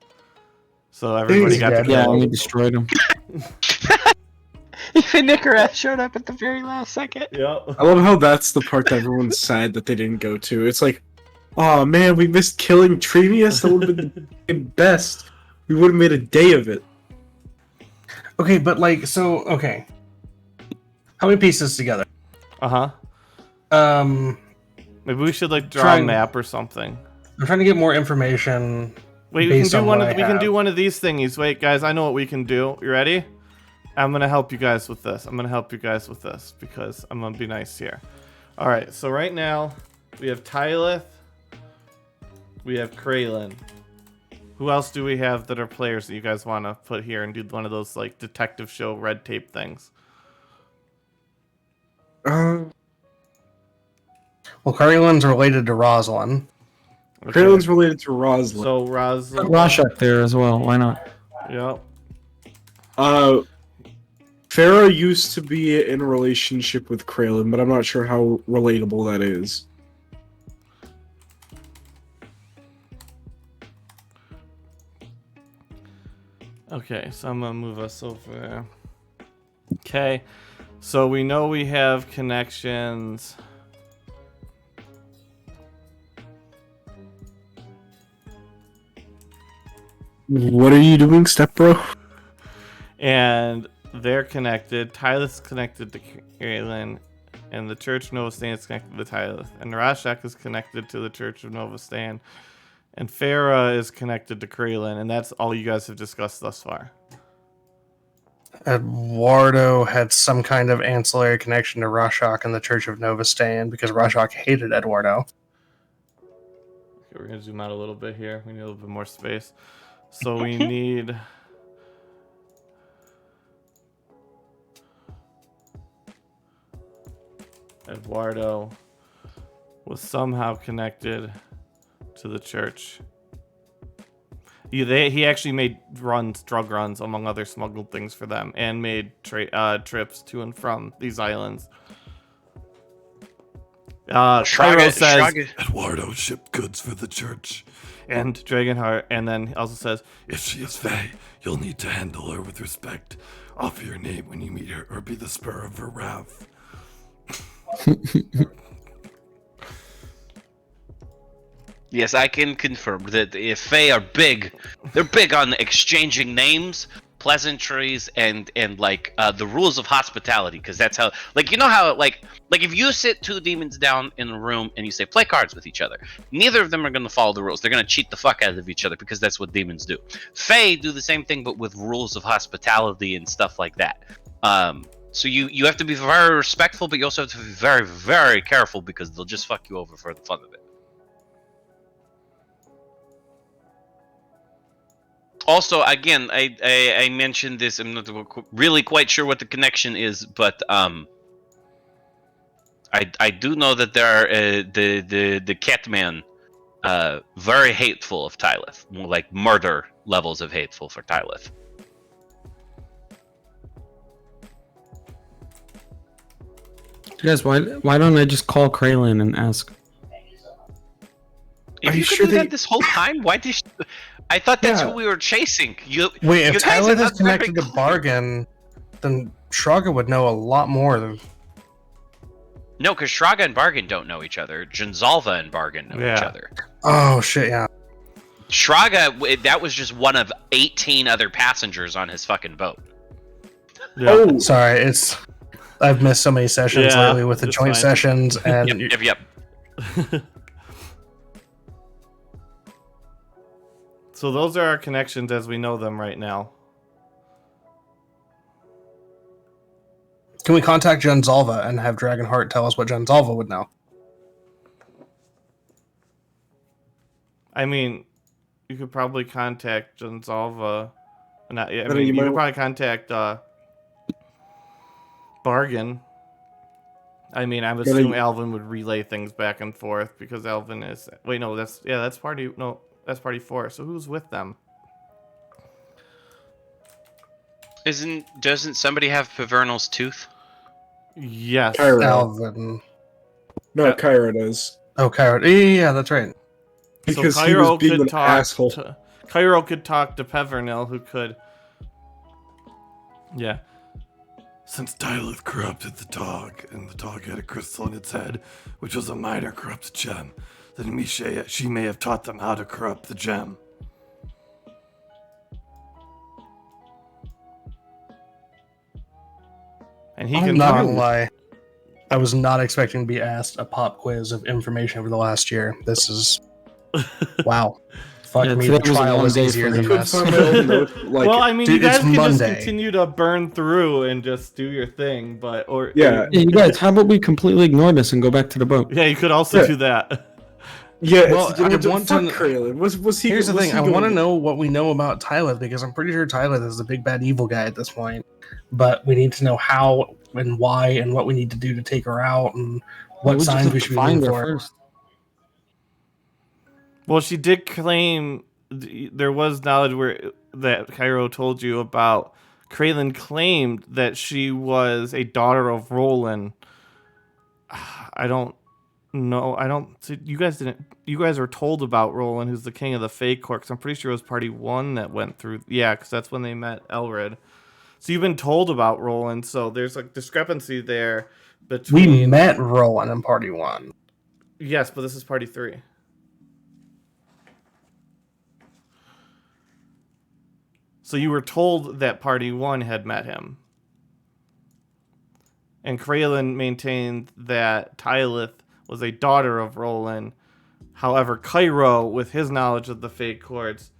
So everybody He's got to dead. Yeah, kill and we him. destroyed him. Even Nicorette showed up at the very last second. Yep. I love how that's the part that everyone's sad that they didn't go to. It's like, oh man, we missed killing Tremius. That would have been the best. We would have made a day of it. Okay, but okay. How many pieces together? Uh-huh. Maybe we should like draw a Trying- map or something. I'm trying to get more information. Wait, we can based do on one what of I we can have. do one of these thingies. Wait, guys, I know what we can do. You ready? I'm gonna help you guys with this. Because I'm gonna be nice here. All right. So right now we have Tyleth. We have Kraylin. Who else do we have that are players that you guys want to put here and do one of those like detective show red tape things? Well, Karlin's related to Rosalind. Okay. Kraylin's related to Rosalind. So Rosalind. Rashak there as well. Why not? Yep. Farah used to be in a relationship with Kraylin, but I'm not sure how relatable that is. Okay, so I'm gonna move us over. Okay, so we know we have connections. What are you doing, step bro? And they're connected. Tyleth's connected to Kaylin, and the Church of Nova Stan is connected to Tyleth, and Rashak is connected to the Church of Nova Stan, and Farah is connected to Kraylin, and that's all you guys have discussed thus far. Eduardo had some kind of ancillary connection to Rashak and the Church of Nova Stan because Rashak hated Eduardo. Okay, we're gonna zoom out a little bit here. We need a little bit more space. So we need. Eduardo was somehow connected to the church. He actually made drug runs, among other smuggled things for them, and made trips to and from these islands. Cairo says, Eduardo shipped goods for the church. and Dragonheart, and then he also says, If she is Fae, you'll need to handle her with respect. Offer your name when you meet her, or be the spur of her wrath. Yes, I can confirm that if Fae are big, they're big on exchanging names, pleasantries, and like the rules of hospitality, because that's how, like, you know how like if you sit two demons down in a room and you say play cards with each other, neither of them are going to follow the rules. They're going to cheat the fuck out of each other because that's what demons do. Fae do the same thing, but with rules of hospitality and stuff like that. So you have to be very respectful, but you also have to be very, very careful because they'll just fuck you over for the fun of it. Also, again, I mentioned this. I'm not really quite sure what the connection is, but I do know that there are the Catman very hateful of Tyleth, more like murder levels of hateful for Tyleth. You guys, why don't I just call Kraylin and ask? If Are you you could sure do they- that this whole time, why did you... I thought that's Yeah. who we were chasing. You Wait, if you guys Tyler have is not very connected to clear- Bargain, then Shraga would know a lot more than. No, because Shraga and Bargain don't know each other. Jinzalva and Bargain know each Yeah. other. Oh shit! Yeah. Shraga, that was just one of 18 other passengers on his fucking boat. yeah. Oh, Sorry, I've missed so many sessions Yeah, lately with the it's joint fine. sessions, and Yep. So those are our connections as we know them right now. Can we contact Genzalva and have Dragonheart tell us what Genzalva would know? I mean, you could probably contact Jonzalva. Not, I But mean, you you might- could probably contact Bargain. I mean, I'm assuming Alvin would relay things back and forth because Alvin is. Wait, no, that's party. No, that's party 4. So who's with them? Doesn't somebody have Pavernal's tooth? Yes. Cairo. Alvin. No, Cairo does. Oh, Kyra. Yeah, that's right. Because so he Cairo was being could an talk. asshole. Cairo could talk to Pevernil, who could. Yeah. Since Tyleth corrupted the dog, and the dog had a crystal in its head, which was a minor corrupted gem, then she may have taught them how to corrupt the gem. And he I'm can not talk. gonna lie. I was not expecting to be asked a pop quiz of information over the last year. This is wow. Fuck Yeah, me, today the was a trial long was day easier for than me. Could this. find my own note, like, Well, I mean, Dude, you guys it's can just Monday. continue to burn through and just do your thing, but Yeah. Yeah, you guys, how about we completely ignore this and go back to the boat? yeah, you could also Yeah. do that. yeah. Well, It's, you know, I want to fuck kn- Kraylin. Was he? Here's the was thing, he I want to going- know what we know about Tyleth because I'm pretty sure Tyleth is the big bad evil guy at this point. But we need to know how and why and what we need to do to take her out and what just signs have we to should be find looking her for. first. Well, she did claim there was knowledge that Cairo told you about. Kraylin claimed that she was a daughter of Roland. I don't know. You guys didn't. You guys were told about Roland, who's the king of the Fake Court. 'Cause I'm pretty sure it was party 1 that went through. Yeah, because that's when they met Elred. So you've been told about Roland. So there's a discrepancy there between. We met Rowan in Party 1. Yes, but this is party 3. So you were told that party 1 had met him. And Kraylin maintained that Tyleth was a daughter of Roland. However, Cairo, with his knowledge of the Fate Courts,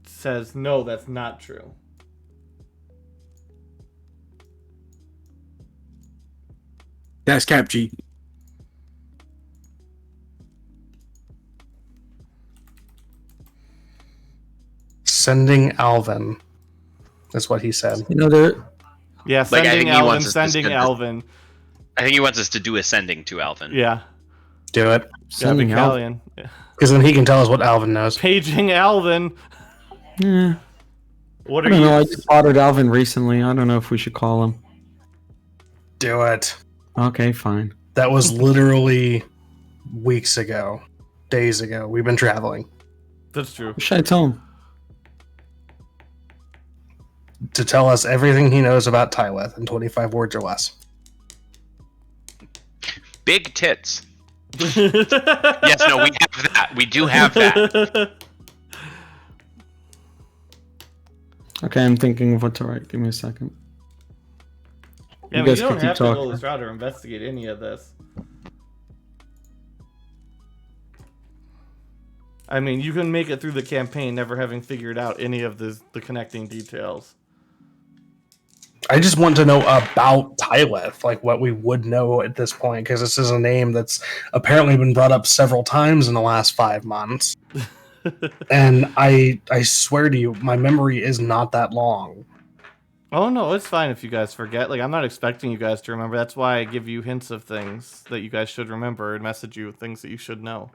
says no, that's not true. That's Cap G. Sending Alvin. That's what he said. You know, there. Yeah, Like, I sending think he Alvin, wants us to sending send this- Alvin. I think he wants us to do ascending to Alvin. Yeah, Do it. Sending yeah, out. Callian. Yeah. Because then he can tell us what Alvin knows. Paging Alvin. Yeah, What I are don't you? know. I just spotted Alvin recently. I don't know if we should call him. Do it. Okay, fine. That was literally weeks ago, days ago. We've been traveling That's true. What should I tell him? to tell us everything he knows about Tyleth in 25 words or less. Big tits. Yes, no, we have that. We do have that. Okay, I'm thinking of what to write. Give me a second. Yeah, You but guys you can don't keep have to go talking. this route or investigate any of this. I mean, you can make it through the campaign never having figured out any of the connecting details. I just want to know about Tyleth, like what we would know at this point, because this is a name that's apparently been brought up several times in the last 5 months. And I swear to you, my memory is not that long. Oh no, it's fine if you guys forget. Like, I'm not expecting you guys to remember. That's why I give you hints of things that you guys should remember and message you with things that you should know.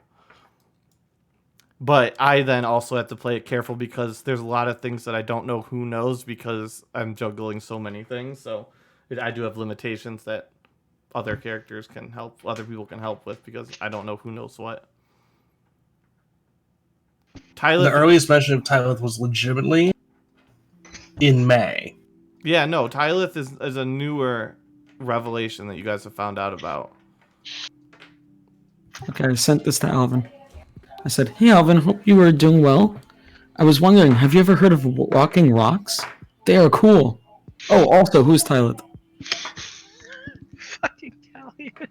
But I then also have to play it careful because there's a lot of things that I don't know who knows because I'm juggling so many things. So I do have limitations that other characters can help, other people can help with because I don't know who knows what. Tyler, The earliest mention of Tyleth was legitimately in May. yeah, no, Tyleth is a newer revelation that you guys have found out about. Okay, I sent this to Alvin. I said, "Hey, Alvin, hope you are doing well. I was wondering, have you ever heard of walking rocks? They are cool. Oh, also, who's Tyleth? Fucking Callian.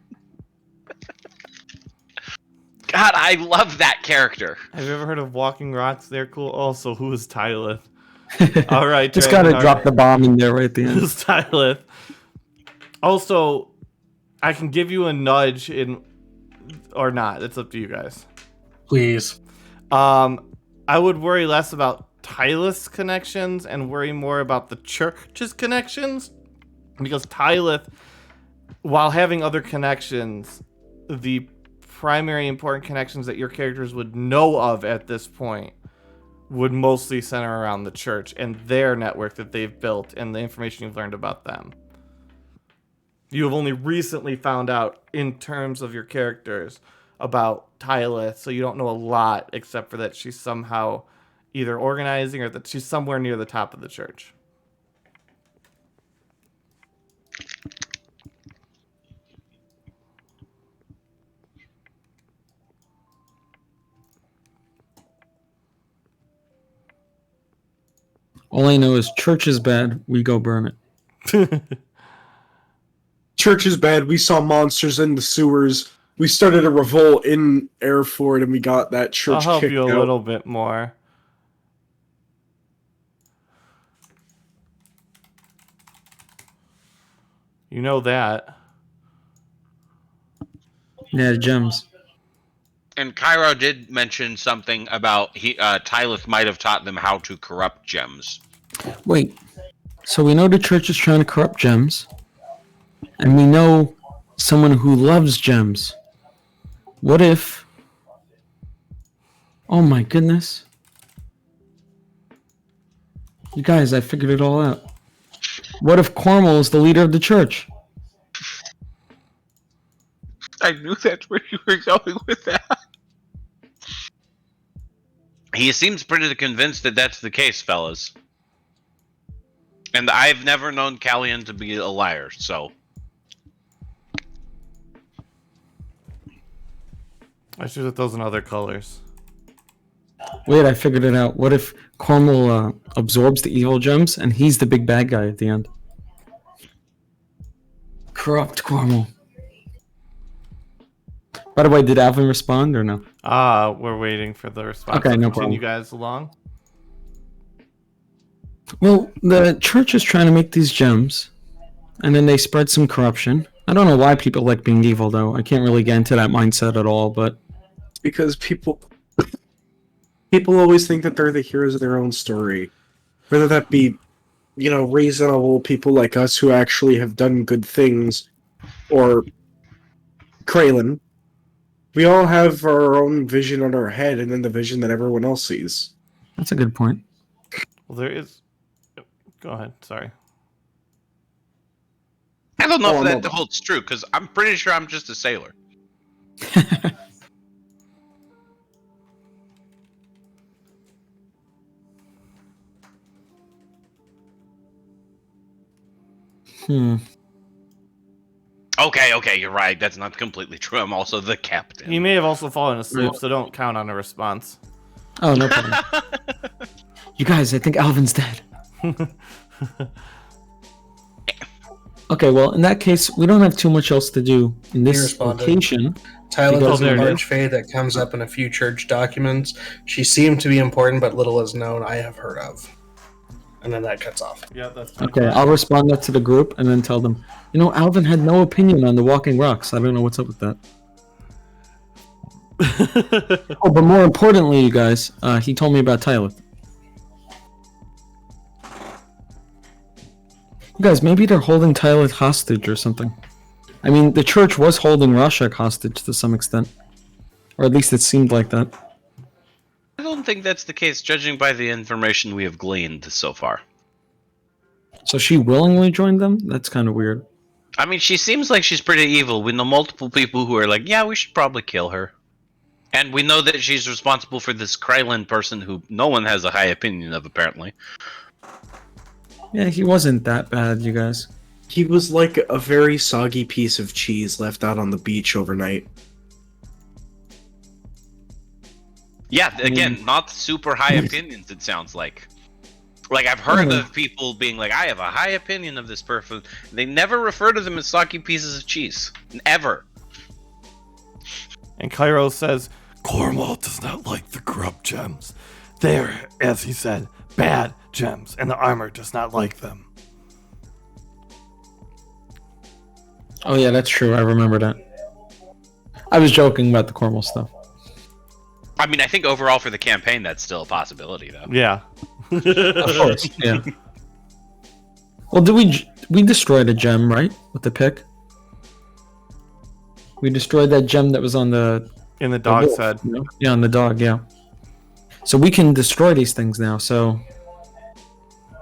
God, I love that character. Have you ever heard of Walking Rocks? They're cool. Also, who is Tyleth? All right, Just gotta Dragonheart. drop the bomb in there right at the end. Who's Tyleth? Also, I can give you a nudge or not. It's up to you guys. Please. I would worry less about Tylith's connections and worry more about the church's connections, because Tylith, while having other connections, the primary important connections that your characters would know of at this point would mostly center around the church and their network that they've built and the information you've learned about them. You have only recently found out, in terms of your characters, about Tylith, so you don't know a lot except for that she's somehow either organizing or that she's somewhere near the top of the church. All I know is church is bad. We go burn it. Church is bad. We saw monsters in the sewers. We started a revolt in Airford, and we got that I'll church help kicked you a out. little bit more. You know that. Yeah, gems. And Cairo did mention something about Tylith might have taught them how to corrupt gems. Wait. So we know the church is trying to corrupt gems, and we know someone who loves gems. What if... Oh my goodness. You guys, I figured it all out. What if Cornwall is the leader of the church? I knew that's where you were going with that. He seems pretty convinced that that's the case, fellas. And I've never known Callian to be a liar, so... I should have those in other colors. Wait, I figured it out. What if Cornwall absorbs the evil gems, and he's the big bad guy at the end? Corrupt Cornwall. By the way, did Alvin respond or no? We're waiting for the response. Okay, no Continue problem. guys along. Well, the church is trying to make these gems, and then they spread some corruption. I don't know why people like being evil, though. I can't really get into that mindset at all, but... Because people always think that they're the heroes of their own story. Whether that be, reasonable people like us who actually have done good things, or Kraylin. We all have our own vision on our head, and then the vision that everyone else sees. That's a good point. Well, there is... Go ahead, sorry. I don't know Oh, if no. that holds true, because I'm pretty sure I'm just a sailor. Okay, you're right. That's not completely true. I'm also the captain. He may have also fallen asleep, so don't count on a response. Oh, no problem. You guys, I think Alvin's dead. Okay, well, in that case, we don't have too much else to do in He this responded. location. Tyler Because is there an it is. archfey that comes up in a few church documents. She seemed to be important, but little is known I have heard of. And then that cuts off. Yeah, that's fine. Okay, I'll respond that to the group and then tell them, Alvin had no opinion on the walking rocks. I don't know what's up with that. Oh, but more importantly, you guys, he told me about Tyler. You guys, maybe they're holding Tyler hostage or something. I mean, the church was holding Rashek hostage to some extent. Or at least it seemed like that. I don't think that's the case, judging by the information we have gleaned so far. So she willingly joined them? That's kind of weird. I mean, she seems like she's pretty evil. We know multiple people who are like, yeah, we should probably kill her. And we know that she's responsible for this Krylin person who no one has a high opinion of, apparently. Yeah, he wasn't that bad, you guys. He was like a very soggy piece of cheese left out on the beach overnight. Yeah, again, not super high opinions, it sounds like. Like, I've heard of people being like, I have a high opinion of this person. They never refer to them as soggy pieces of cheese. Ever. And Cairo says, Cornwall does not like the corrupt gems. They are, as he said, bad gems, and the armor does not like them. Oh yeah, that's true. I remember that. I was joking about the Cornwall stuff. I mean, I think overall for the campaign, that's still a possibility, though. Yeah. Of course. Yeah. Well, we destroyed a gem, right? With the pick. We destroyed that gem that was on the In the dog's wolf, head. you know? Yeah, on the dog. Yeah. So we can destroy these things now. So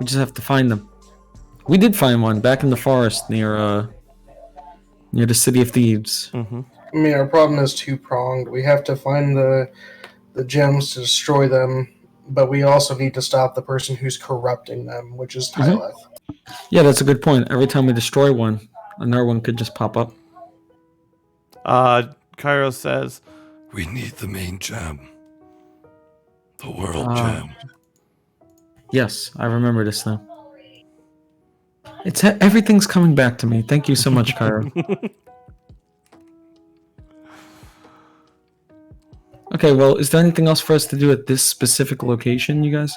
we just have to find them. We did find one back in the forest near the city of thieves. Mm-hmm. I mean, our problem is two-pronged. We have to find the gems to destroy them, but we also need to stop the person who's corrupting them, which is Tyleth. Yeah, that's a good point. Every time we destroy one, another one could just pop up. Cairo says, We need the main gem. The world Ah. gem. Yes, I remember this now. Everything's coming back to me. Thank you so much, Cairo. Okay, well, is there anything else for us to do at this specific location, you guys?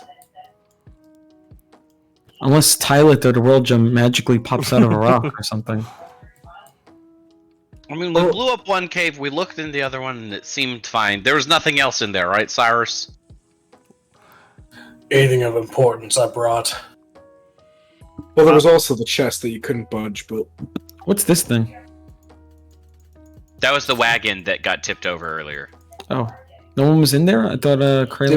Unless Tyleth or the World Gem magically pops out of a rock or something. I mean, we blew up one cave, we looked in the other one, and it seemed fine. There was nothing else in there, right, Cyrus? Anything of importance I brought. Well, there was also the chest that you couldn't budge, but What's this thing? That was the wagon that got tipped over earlier. Oh, no one was in there? I thought Kraylin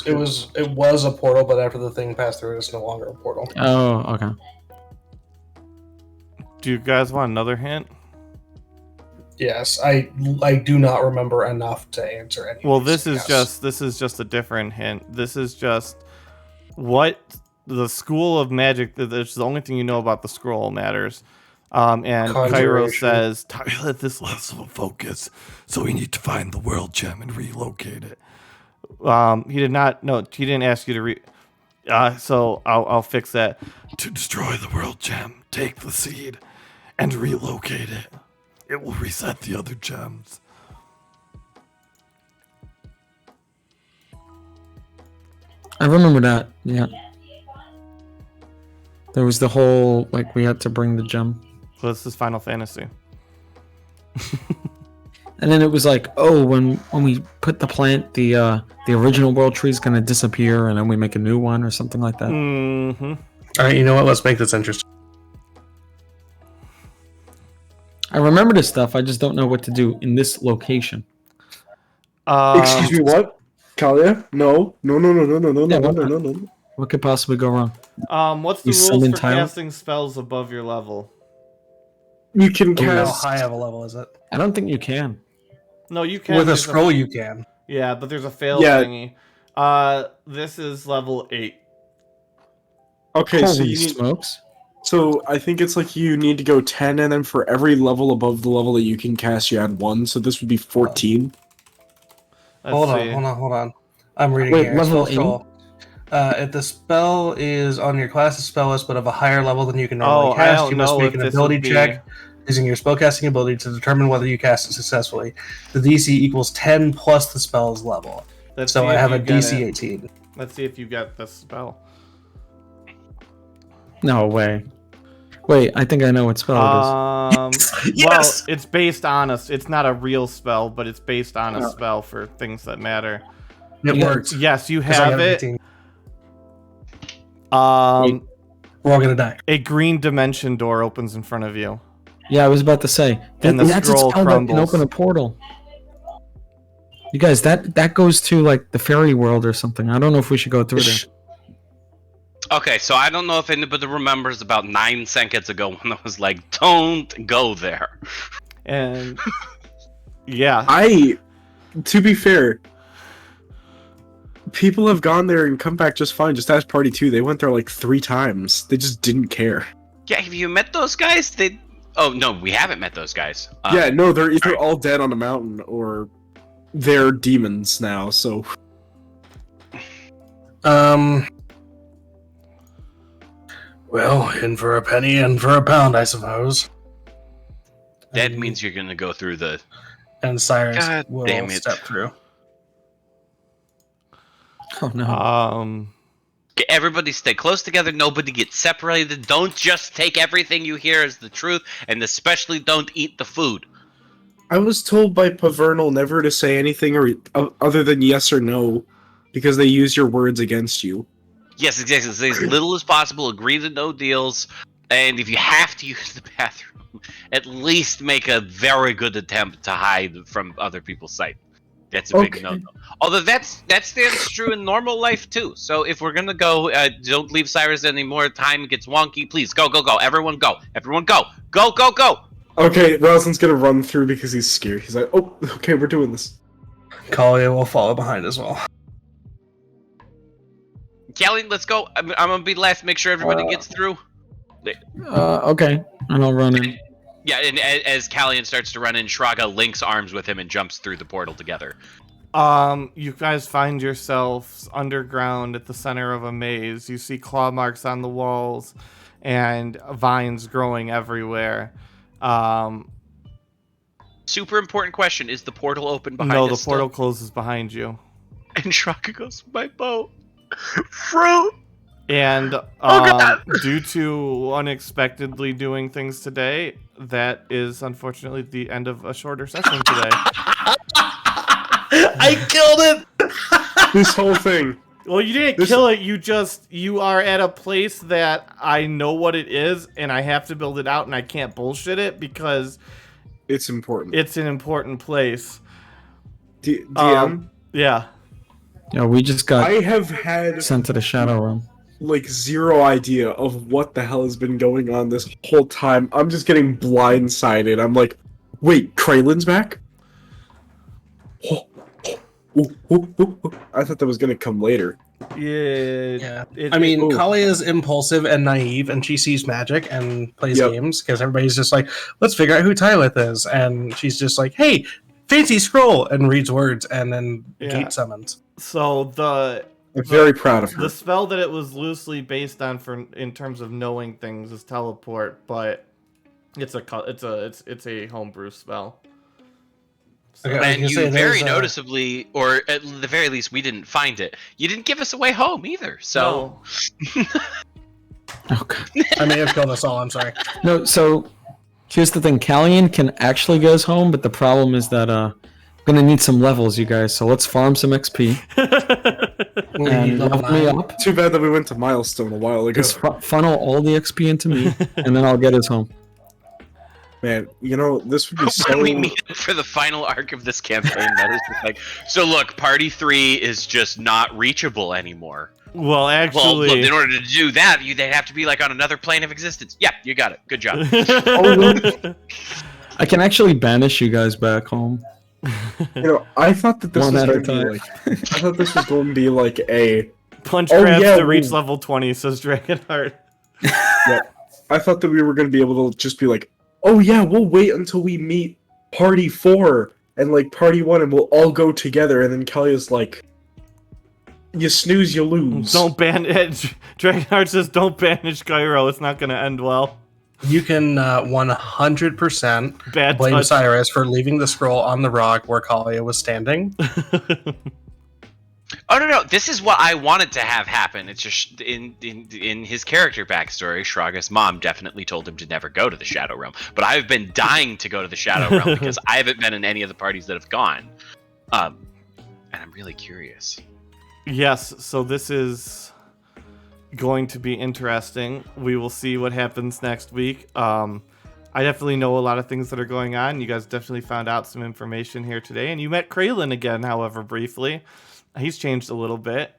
It was a portal, but after the thing passed through, it's no longer a portal. Oh, okay. do you guys want another hint? Yes, I do not remember enough to answer any. Well, of these. this is just a different hint. This is just what the school of magic. That's the only thing you know about the scroll matters. And Cairo Conjuration. says, Tyleth this less of a focus, so we need to find the world gem and relocate it. he did not. No, he didn't ask you to so I'll fix that. To destroy the world gem, take the seed and relocate it. It will reset the other gems. I remember that. Yeah. There was the whole like we had to bring the gem, So this is Final Fantasy. and then it was like, oh, when we put the plant, the original world tree is gonna disappear, and then we make a new one or something like that. Mm-hmm. All right, you know what? Let's make this interesting. I remember this stuff. I just don't know what to do in this location. excuse me, what? Kalia? No. Yeah, No. What could possibly go wrong? What's the You rules summon for Tyler? casting spells above your level? You can How cast. high of a level is it? I don't think you can. No, you can. With a there's scroll, you can. Yeah, but there's a fail Yeah. thingy. This is level 8. Okay, so Holy you need, smokes! so I think it's like you need to go 10, and then for every level above the level that you can cast, you add 1. So this would be 14. Let's Hold see. on. I'm reading Wait, here. level Spell scroll. If the spell is on your class's spell list but of a higher level than you can normally Oh, I cast, don't you must know make if an this ability would be- check using your spellcasting ability to determine whether you cast it successfully. The DC equals 10 plus the spell's level. Let's So see I if have you a get DC it. 18. Let's see if you got this spell. No way. Wait, I think I know what spell it is. Yes! Well, it's based on it's not a real spell, but it's based on a Oh. spell for things that matter. It Yeah. works. Yes, you 'cause I have got it. 18. We're all gonna die. A green dimension door opens in front of you. Yeah, I was about to say. And the That's a scroll spell that can crumbles. open a portal. You guys, that goes to like the fairy world or something. I don't know if we should go through there. Okay, so I don't know if anybody remembers about 9 seconds ago when I was like, don't go there. And yeah, To be fair, people have gone there and come back just fine. Just ask Party 2. They went there like 3 times. They just didn't care. Yeah, have you met those guys? Oh, no, we haven't met those guys. Yeah, no, they're either alright. all dead on the mountain or they're demons now, so. Well, in for a penny and for a pound, I suppose. That means you're gonna go through the... And Cyrus God will damn it. step through. Oh no. Okay, everybody stay close together. Nobody get separated. Don't just take everything you hear as the truth, and especially don't eat the food. I was told by Pavernal never to say anything other than yes or no, because they use your words against you. Yes, exactly. Say as little as possible. Agree to no deals. And if you have to use the bathroom, at least make a very good attempt to hide from other people's sight. That's a big no-no. Although that stands true in normal life too. So if we're gonna go, don't leave Cyrus anymore. Time gets wonky. Please go, go, go. Everyone go. Everyone go. Go, go, go. Okay, Rosalind's gonna run through because he's scared. He's like, oh, okay, we're doing this. Kalia will follow behind as well. Callie, let's go. I'm gonna be last. Make sure everybody gets through. Okay, and I'll run in. Yeah, and as Callian starts to run in, Shraga links arms with him and jumps through the portal together. You guys find yourselves underground at the center of a maze. You see claw marks on the walls and vines growing everywhere. Super important question. Is the portal open behind us? No, the portal closes behind you. And Shraga goes, my boat. Fruit! And God. due to unexpectedly doing things today, that is unfortunately the end of a shorter session today. I killed it! This whole thing. Well, you didn't kill it. You are at a place that I know what it is, and I have to build it out, and I can't bullshit it because It's important. it's an important place. DM, Yeah. Yeah, we just got I have had sent to the Shadow Realm. like zero idea of what the hell has been going on this whole time. I'm just getting blindsided. I'm like, wait, Kralen's back? I thought that was gonna come later. Yeah. I mean, Ooh. Kalia is impulsive and naive, and she sees magic and plays Yep. games because everybody's just like, let's figure out who Tyleth is. And she's just like, hey, fancy scroll, and reads words, and then Yeah. gate summons. So I'm very proud of her. the spell that it was loosely based on in terms of knowing things is teleport, but it's a homebrew spell. So, Okay. I was And gonna you say, very there's, noticeably, or at the very least, we didn't find it. You didn't give us a way home either. So no. Oh god. I may have killed us all. I'm sorry. No, so here's the thing. Callian can actually get us home, but the problem is that I'm gonna need some levels, you guys. So let's farm some XP and level me up. Too bad that we went to Milestone a while ago. Just funnel all the XP into me, and then I'll get us home. Man, you know, this would be so... when we meet up for the final arc of this campaign, that is just like, so look, Party 3 is just not reachable anymore. Well, Well, actually, look, in order to do that, they'd have to be like on another plane of existence. Yep, you got it. Good job. I can actually banish you guys back home. You know, I thought that this One was at a going to be time. like... I thought this was going to be like a... punch Oh, crabs yeah, to reach we- level 20, says Dragonheart. I thought that we were going to be able to just be like, oh yeah, we'll wait until we meet Party 4 and like Party 1 and we'll all go together, and then Kalia's like, you snooze, you lose. Don't bandage. Dragonheart says, don't bandage Gyro. It's not going to end well. You can 100% Bad blame touch. Cyrus for leaving the scroll on the rock where Kalia was standing. Oh no, this is what I wanted to have happen. It's just in his character backstory, Shraga's mom definitely told him to never go to the Shadow Realm. But I've been dying to go to the Shadow Realm because I haven't been in any of the parties that have gone. And I'm really curious. Yes, so this is going to be interesting. We will see what happens next week. I definitely know a lot of things that are going on. You guys definitely found out some information here today. And you met Kralin again, however, briefly. He's changed a little bit.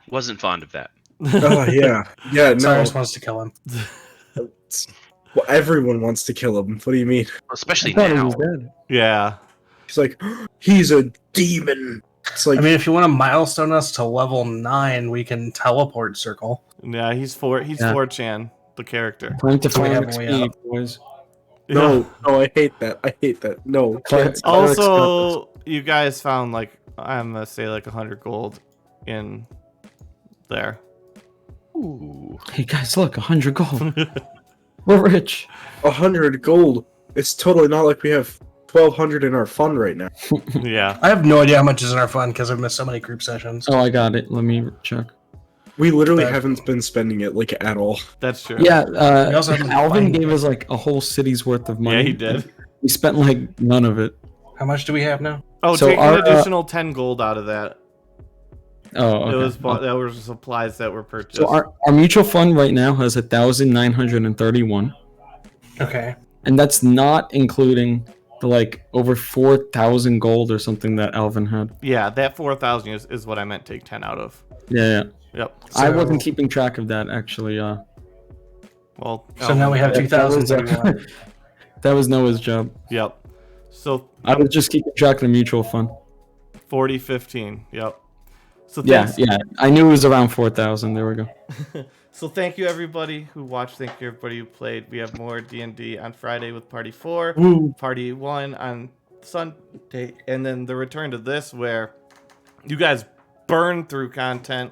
Wasn't fond of that. Oh, yeah. Yeah, no. Cyrus wants to kill him. Well, everyone wants to kill him. What do you mean? Especially I thought he now. was dead. Yeah. He's like, he's a demon. It's like, I mean, if you want to milestone us to level 9, we can teleport circle. Yeah, he's 4chan, the character. Time to So we farm have a way XP, out. boys. no, I hate that. I hate that. No. Clerics Also, you guys found like, I'm gonna say like 100 gold in there. Ooh. Hey guys, look, 100 gold. We're rich. 100 gold. It's totally not like we have 1,200 in our fund right now. Yeah. I have no idea how much is in our fund because I've missed so many group sessions. Oh, I got it. Let me check. We literally But- haven't been spending it like at all. That's true. Yeah, We also have, like, Alvin fine- gave us like a whole city's worth of money. Yeah, he did. We spent like none of it. How much do we have now? Oh, So take our, an additional 10 gold out of that. Oh, okay. That were supplies that were purchased. So our mutual fund right now has 1,931, Okay. and that's not including the like over 4,000 gold or something that Alvin had. Yeah, that 4,000 is what I meant take 10 out of. Yeah. Yep. I So- wasn't keeping track of that actually. Well, So now we have that was, 2,031. that was Noah's job. Yep. So I was just keeping track of the mutual fund. 40-15. Yep. So Yeah, thanks. yeah. I knew it was around 4,000. There we go. So thank you everybody who watched. Thank you everybody who played. We have more D&D on Friday with Party 4, Party 1 on Sunday, and then the return to this where you guys burn through content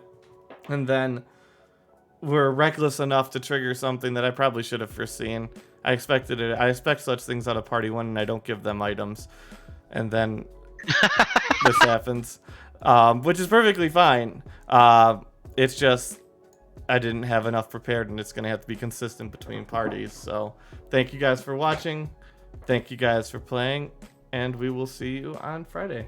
and then were reckless enough to trigger something that I probably should have foreseen. I expected it. I expect such things out of Party 1 and I don't give them items. And then this happens. Which is perfectly fine. It's just I didn't have enough prepared, and it's going to have to be consistent between parties. So thank you guys for watching. Thank you guys for playing, and we will see you on Friday.